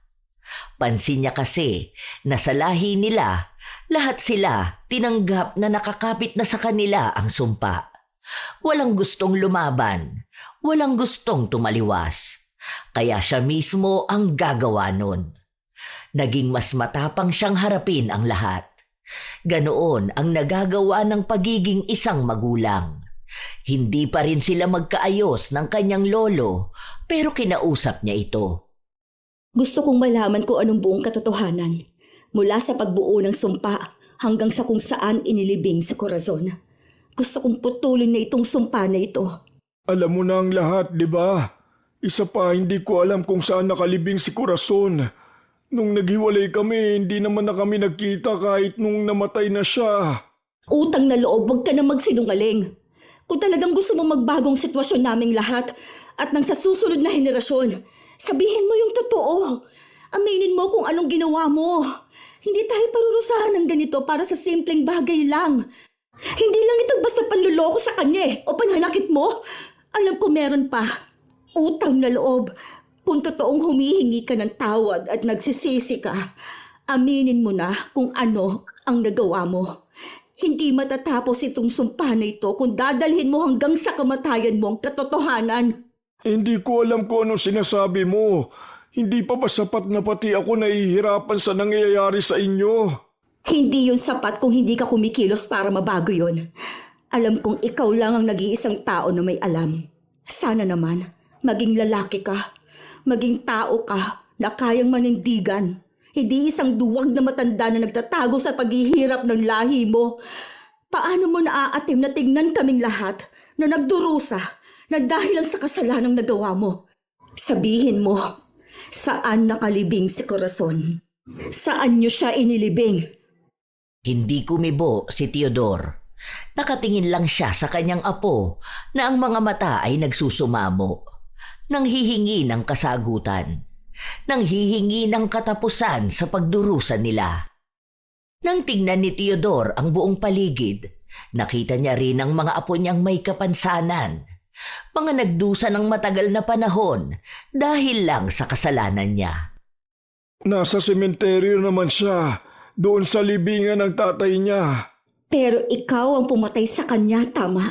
Pansin niya kasi na sa lahi nila, lahat sila tinanggap na nakakapit na sa kanila ang sumpa. Walang gustong lumaban, walang gustong tumaliwas. Kaya siya mismo ang gagawa nun. Naging mas matapang siyang harapin ang lahat. Ganoon ang nagagawa ng pagiging isang magulang. Hindi pa rin sila magkaayos ng kanyang lolo, pero kinausap niya ito. Gusto kong malaman kung anong buong katotohanan. Mula sa pagbuo ng sumpa hanggang sa kung saan inilibing si Corazon. Gusto kong putulin na itong sumpa na ito. Alam mo na ang lahat, di ba? Isa pa, hindi ko alam kung saan nakalibing si Corazon. Nung naghiwalay kami, hindi naman na kami nagkita kahit nung namatay na siya. Utang na loob, huwag ka na magsinungaling. Kung talagang gusto mong magbagong sitwasyon naming lahat at nang sa susunod na henerasyon, sabihin mo yung totoo. Aminin mo kung anong ginawa mo. Hindi tayo parurusahan ng ganito para sa simpleng bagay lang. Hindi lang ito basta panluloko sa kanya o pananakit mo. Alam ko meron pa. Utang na loob. Kung totoong humihingi ka ng tawad at nagsisisi ka, aminin mo na kung ano ang nagawa mo. Hindi matatapos itong sumpa na ito kung dadalhin mo hanggang sa kamatayan mo ang katotohanan. Hindi ko alam kung ano sinasabi mo. Hindi pa ba sapat na pati ako nahihirapan sa nangyayari sa inyo? Hindi yun sapat kung hindi ka kumikilos para mabago yun. Alam kong ikaw lang ang nag-iisang tao na may alam. Sana naman, maging lalaki ka. Maging tao ka na kayang manindigan. Hindi isang duwag na matanda na nagtatago sa paghihirap ng lahi mo. Paano mo naaatim na tingnan kaming lahat na nagdurusa na dahil lang sa kasalanang nagawa mo? Sabihin mo, saan nakalibing si Corazon? Saan niyo siya inilibing? Hindi kumibo si Teodor. Nakatingin lang siya sa kanyang apo na ang mga mata ay nagsusumamo. Nanghihingi ng kasagutan. Nanghihingi ng katapusan sa pagdurusa nila. Nang tingnan ni Teodor ang buong paligid, nakita niya rin ang mga apo niyang may kapansanan. Mga nagdusa ng matagal na panahon dahil lang sa kasalanan niya. Nasa sementeryo naman siya, doon sa libingan ng tatay niya. Pero ikaw ang pumatay sa kanya, tama?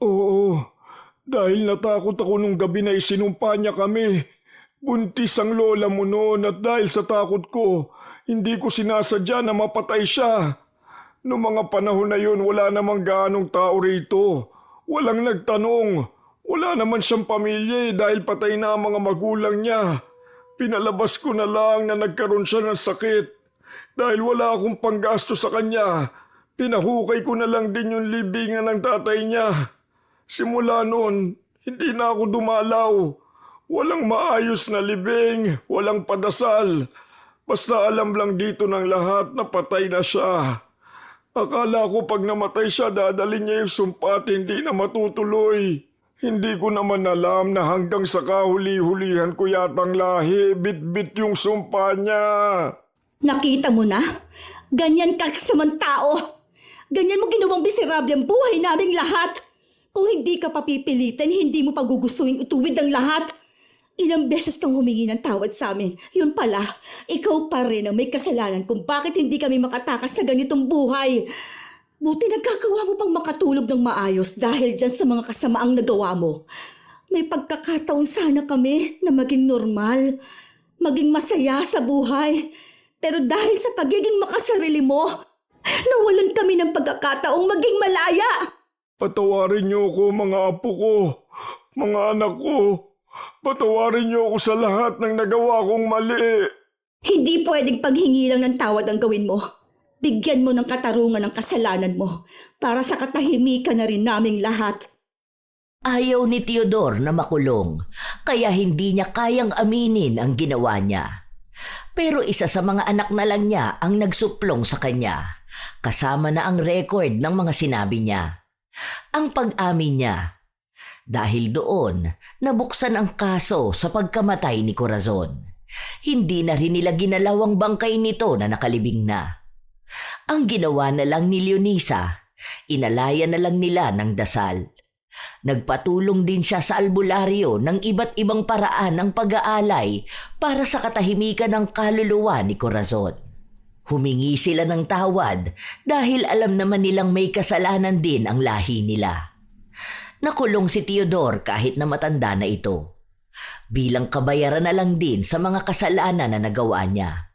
Oo, dahil natakot ako nung gabi na isinumpa niya kami. Buntis ang lola mo noon at dahil sa takot ko, hindi ko sinasadya na mapatay siya. Noong mga panahon na yun, wala namang gaanong tao rito. Walang nagtanong. Wala naman siyang pamilya dahil patay na ang mga magulang niya. Pinalabas ko na lang na nagkaroon siya ng sakit. Dahil wala akong panggasto sa kanya, pinahukay ko na lang din yung libingan ng tatay niya. Simula noon, hindi na ako dumalaw. Walang maayos na libing, walang padasal. Basta alam lang dito ng lahat na patay na siya. Akala ko pag namatay siya, dadalhin niya yung sumpa at hindi na matutuloy. Hindi ko naman alam na hanggang sa kahuli-hulihan ko yatang lahi, bit-bit yung sumpa niya. Nakita mo na? Ganyan ka kasamang tao. Ganyan mo ginawang miserable ang buhay naming lahat. Kung hindi ka papipilitin, hindi mo pagugustuhin ituwid ang lahat. Ilang beses kang humingi ng tawad sa amin. Yun pala, ikaw pa rin ang may kasalanan kung bakit hindi kami makatakas sa ganitong buhay. Buti nagkagawa mo pang makatulog ng maayos dahil dyan sa mga kasamaang nagawa mo. May pagkakataon sana kami na maging normal, maging masaya sa buhay. Pero dahil sa pagiging makasarili mo, nawalan kami ng pagkakataong maging malaya. Patawarin niyo ako mga apo ko, mga anak ko. Patawarin niyo ako sa lahat ng nagawa kong mali. Hindi pwedeng paghingi lang ng tawad ang gawin mo. Bigyan mo ng katarungan ang kasalanan mo para sa katahimikan na rin naming lahat. Ayaw ni Teodor na makulong, kaya hindi niya kayang aminin ang ginawa niya. Pero isa sa mga anak na lang niya ang nagsuplong sa kanya, kasama na ang record ng mga sinabi niya. Ang pag-amin niya. Dahil doon, nabuksan ang kaso sa pagkamatay ni Corazon. Hindi na rin nila ginalaw ang bangkay nito na nakalibing na. Ang ginawa na lang ni Leonisa, inalaya na lang nila ng dasal. Nagpatulong din siya sa albularyo ng iba't ibang paraan ng pag-aalay para sa katahimikan ng kaluluwa ni Corazon. Humingi sila ng tawad dahil alam naman nilang may kasalanan din ang lahi nila. Nakulong si Teodor kahit na matanda na ito. Bilang kabayaran na lang din sa mga kasalanan na nagawa niya.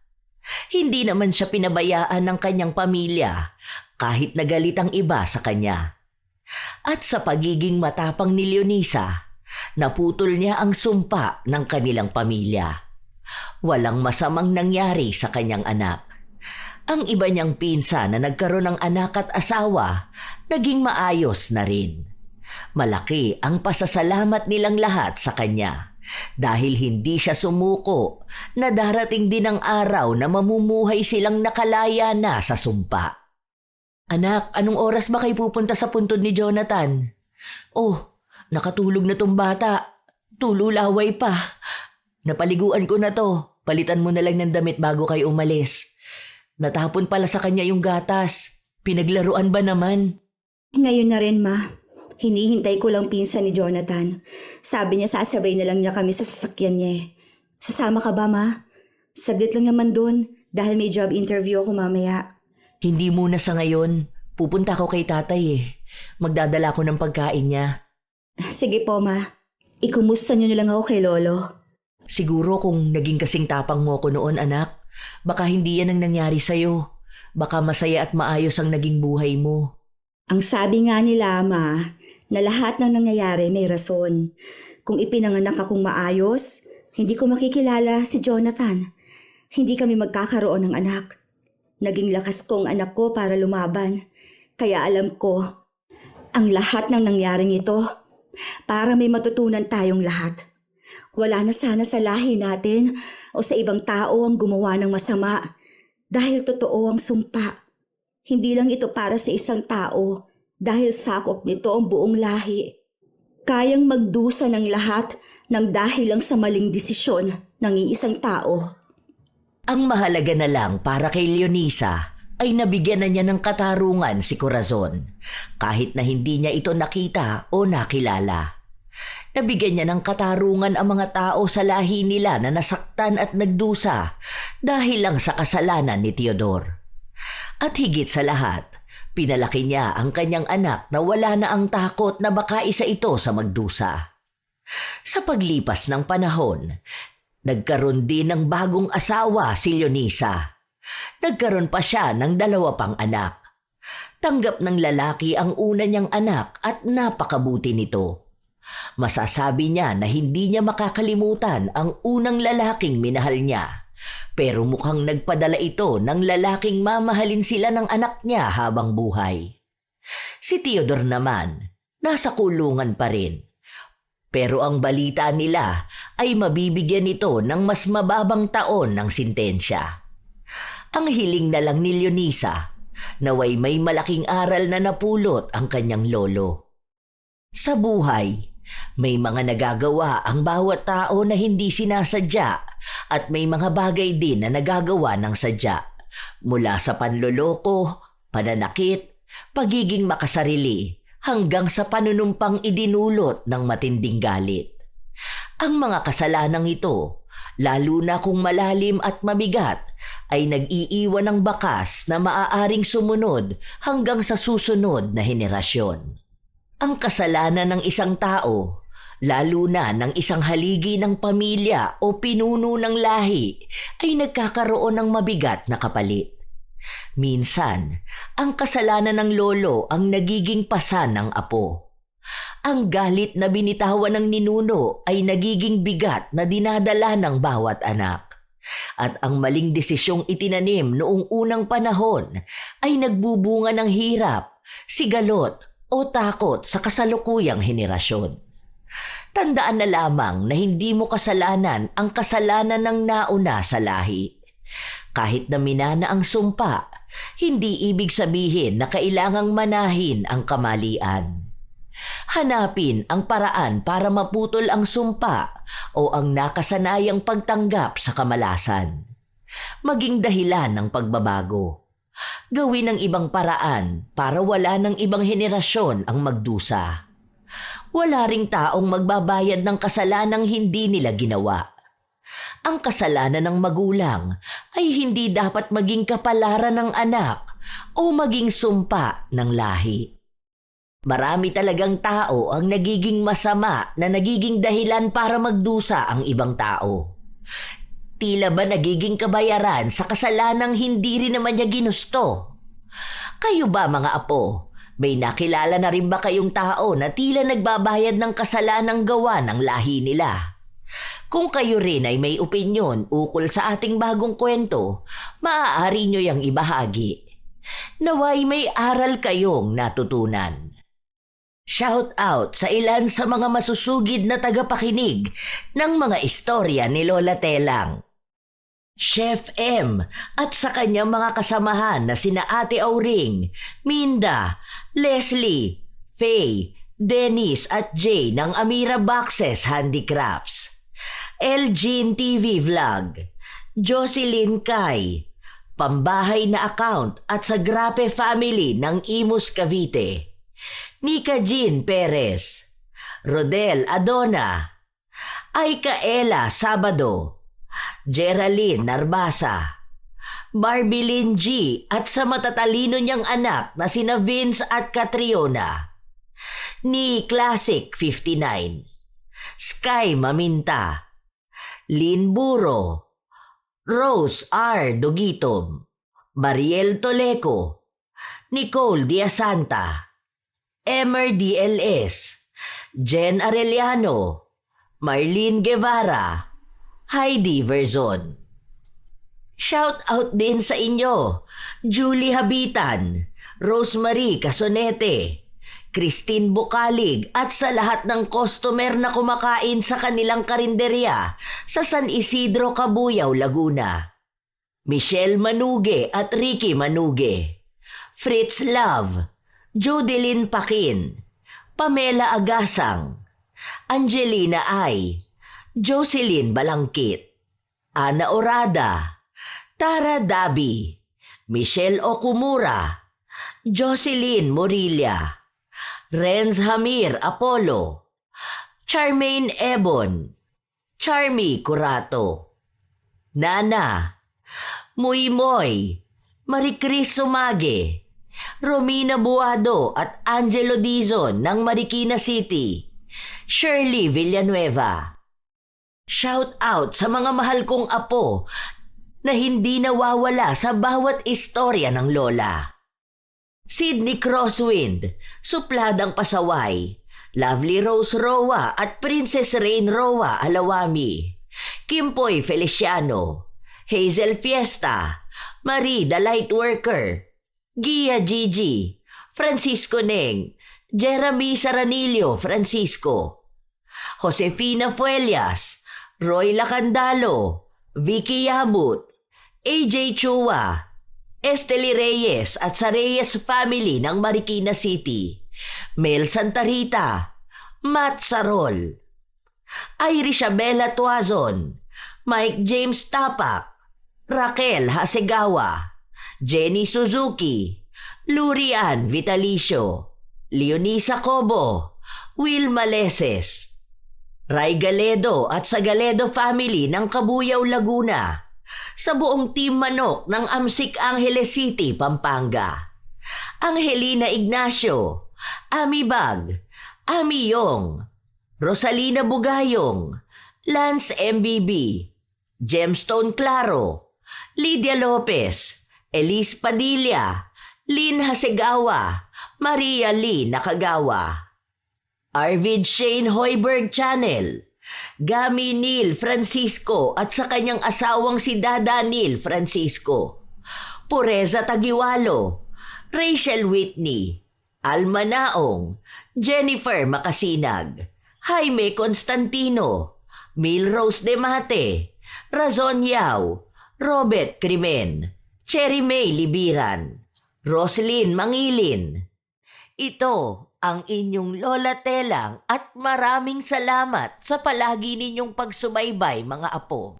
Hindi naman siya pinabayaan ng kanyang pamilya kahit nagalit ang iba sa kanya. At sa pagiging matapang ni Leonisa, naputol niya ang sumpa ng kanilang pamilya. Walang masamang nangyari sa kanyang anak. Ang iba niyang pinsan na nagkaroon ng anak at asawa, naging maayos na rin. Malaki ang pasasalamat nilang lahat sa kanya dahil hindi siya sumuko na darating din ang araw na mamumuhay silang nakalaya na sa sumpa. Anak, anong oras ba kayo pupunta sa puntod ni Jonathan? Oh, nakatulog na tong bata. Tululaway pa. Napaliguan ko na to. Palitan mo na lang ng damit bago kayo umalis. Natapon pala sa kanya yung gatas. Pinaglaruan ba naman? Ngayon na rin, Ma. Hinihintay ko lang pinsan ni Jonathan. Sabi niya sasabay na lang niya kami sa sasakyan niya. Sasama ka ba, Ma? Saglit lang naman dun dahil may job interview ako mamaya. Hindi muna sa ngayon. Pupunta ako kay tatay eh. Magdadala ko ng pagkain niya. Sige po, Ma. Ikumusta niyo na lang ako kay Lolo. Siguro kung naging kasing tapang mo ko noon, anak, baka hindi yan ang nangyari sa'yo. Baka masaya at maayos ang naging buhay mo. Ang sabi nga nila, Ma, na lahat ng nangyayari may rason. Kung ipinanganak akong maayos, hindi ko makikilala si Jonathan. Hindi kami magkakaroon ng anak. Naging lakas ko ang anak ko para lumaban. Kaya alam ko, ang lahat ng nangyaring ito, para may matutunan tayong lahat. Wala na sana sa lahi natin o sa ibang tao ang gumawa ng masama dahil totoo ang sumpa. Hindi lang ito para sa isang tao dahil sakop nito ang buong lahi. Kayang magdusa ng lahat ng dahil lang sa maling desisyon ng iisang tao. Ang mahalaga na lang para kay Leonisa ay nabigyan na niya ng katarungan si Corazon kahit na hindi niya ito nakita o nakilala. Nabigyan niya ng katarungan ang mga tao sa lahi nila na nasaktan at nagdusa dahil lang sa kasalanan ni Teodor. At higit sa lahat, pinalaki niya ang kanyang anak na wala na ang takot na baka isa ito sa magdusa. Sa paglipas ng panahon, nagkaroon din ng bagong asawa si Leonisa. Nagkaroon pa siya ng 2 pang anak. Tanggap ng lalaki ang una niyang anak at napakabuti nito. Masasabi niya na hindi niya makakalimutan ang unang lalaking minahal niya. Pero mukhang nagpadala ito ng lalaking mamahalin sila ng anak niya habang buhay. Si Teodor naman, nasa kulungan pa rin. Pero ang balita nila ay mabibigyan ito ng mas mababang taon ng sintensya. Ang hiling na lang ni Leonisa, naway may malaking aral na napulot ang kanyang lolo. Sa buhay, may mga nagagawa ang bawat tao na hindi sinasadya at may mga bagay din na nagagawa ng sadya. Mula sa panloloko, pananakit, pagiging makasarili, hanggang sa panunumpang idinulot ng matinding galit. Ang mga kasalanang ito, lalo na kung malalim at mabigat, ay nag-iiwan ng bakas na maaaring sumunod hanggang sa susunod na henerasyon. Ang kasalanan ng isang tao, lalo na ng isang haligi ng pamilya o pinuno ng lahi, ay nagkakaroon ng mabigat na kapalit. Minsan, ang kasalanan ng lolo ang nagiging pasan ng apo. Ang galit na binitawan ng ninuno ay nagiging bigat na dinadala ng bawat anak. At ang maling desisyong itinanim noong unang panahon ay nagbubunga ng hirap, sigalot o takot sa kasalukuyang henerasyon. Tandaan na lamang na hindi mo kasalanan ang kasalanan ng nauna sa lahi. Kahit na minana ang sumpa, hindi ibig sabihin na kailangang manahin ang kamalian. Hanapin ang paraan para maputol ang sumpa o ang nakasanayang pagtanggap sa kamalasan. Maging dahilan ng pagbabago. Gawin ang ibang paraan para wala ng ibang henerasyon ang magdusa. Wala ring taong magbabayad ng kasalanang hindi nila ginawa. Ang kasalanan ng magulang ay hindi dapat maging kapalaran ng anak o maging sumpa ng lahi. Marami talagang tao ang nagiging masama na nagiging dahilan para magdusa ang ibang tao. Tila ba nagiging kabayaran sa kasalanang hindi rin naman niya ginusto? Kayo ba mga apo, may nakilala na rin ba kayong tao na tila nagbabayad ng kasalanang gawa ng lahi nila? Kung kayo rin ay may opinyon ukol sa ating bagong kwento, maaari nyo yang ibahagi. Naway may aral kayong natutunan. Shout out sa ilan sa mga masusugid na tagapakinig ng mga istorya ni Lola Telang. Chef M at sa kanyang mga kasamahan na sina Ate Auring, Minda, Leslie, Faye, Dennis at Jay ng Amira Boxes Handicrafts, Elgin TV Vlog, Jocelyn Kai, Pambahay na Account at sa Grape Family ng Imus Cavite, Nika Jean Perez, Rodel Adona, Aika Ella Sabado, Geraldine Narbasa, Barbilin G at sa matatalino niyang anak na sina Vince at Catriona, ni Classic 59, Sky Maminta, Lynn Buro, Rose R. Dugitom, Mariel Toleco, Nicole Diasanta, Emer DLS, Jen Arellano, Marlene Guevara, Heidi Verzon. Shout out din sa inyo, Julie Habitan, Rosemary Casonete, Christine Bukalig at sa lahat ng customer na kumakain sa kanilang karinderya sa San Isidro, Cabuyao, Laguna. Michelle Manuge at Ricky Manuge, Fritz Love, Judeline Pakin, Pamela Agasang, Angelina Ay, Jocelyn Balangkit, Ana Orada, Tara Dabi, Michelle Okumura, Jocelyn Morilla, Renz Hamir Apollo, Charmaine Ebon, Charmy Curato, Nana, Muy Moy, Maricris Sumage, Romina Buado at Angelo Dizon ng Marikina City, Shirley Villanueva. Shout out sa mga mahal kong apo na hindi nawawala sa bawat istorya ng lola. Sydney Crosswind, Supladang Pasaway, Lovely Rose Roa at Princess Rain Roa Alawami, Kimpoy Feliciano, Hazel Fiesta, Marie the Lightworker, Gia Gigi, Francisco Neng, Jeremy Saranillo Francisco, Josefina Fuelias, Roy Lacandalo, Vicky Yabut, AJ Chua, Esteli Reyes at sa Reyes family ng Marikina City, Mel Santa Rita, Matt Sarol, Irish Abela Tuazon, Mike James Tapak, Raquel Hasegawa, Jenny Suzuki, Lurian Vitalicio, Leonisa Cobo, Will Maleses, Ray Galedo at sa Galedo family ng Cabuyao, Laguna, sa buong Team Manok ng Amsik Angeles City, Pampanga, Angelina Ignacio, Ami Bag, Ami Yong, Rosalina Bugayong, Lance MBB, Gemstone Claro, Lydia Lopez, Elise Padilla, Lynn Hasegawa, Maria Lee Nakagawa, Arvid Shane Hoiberg Channel, Gami Neil Francisco at sa kanyang asawang si Dada Neil Francisco, Pureza Tagiwalo, Rachel Whitney, Alma Naong, Jennifer Makasinag, Jaime Constantino, Milrose Demate, Razon Yao, Robert Crimen, Cherry May Libiran, Roslyn Mangilin. Ito ang inyong Lola Telang at maraming salamat sa palagi ninyong pagsubaybay, mga apo.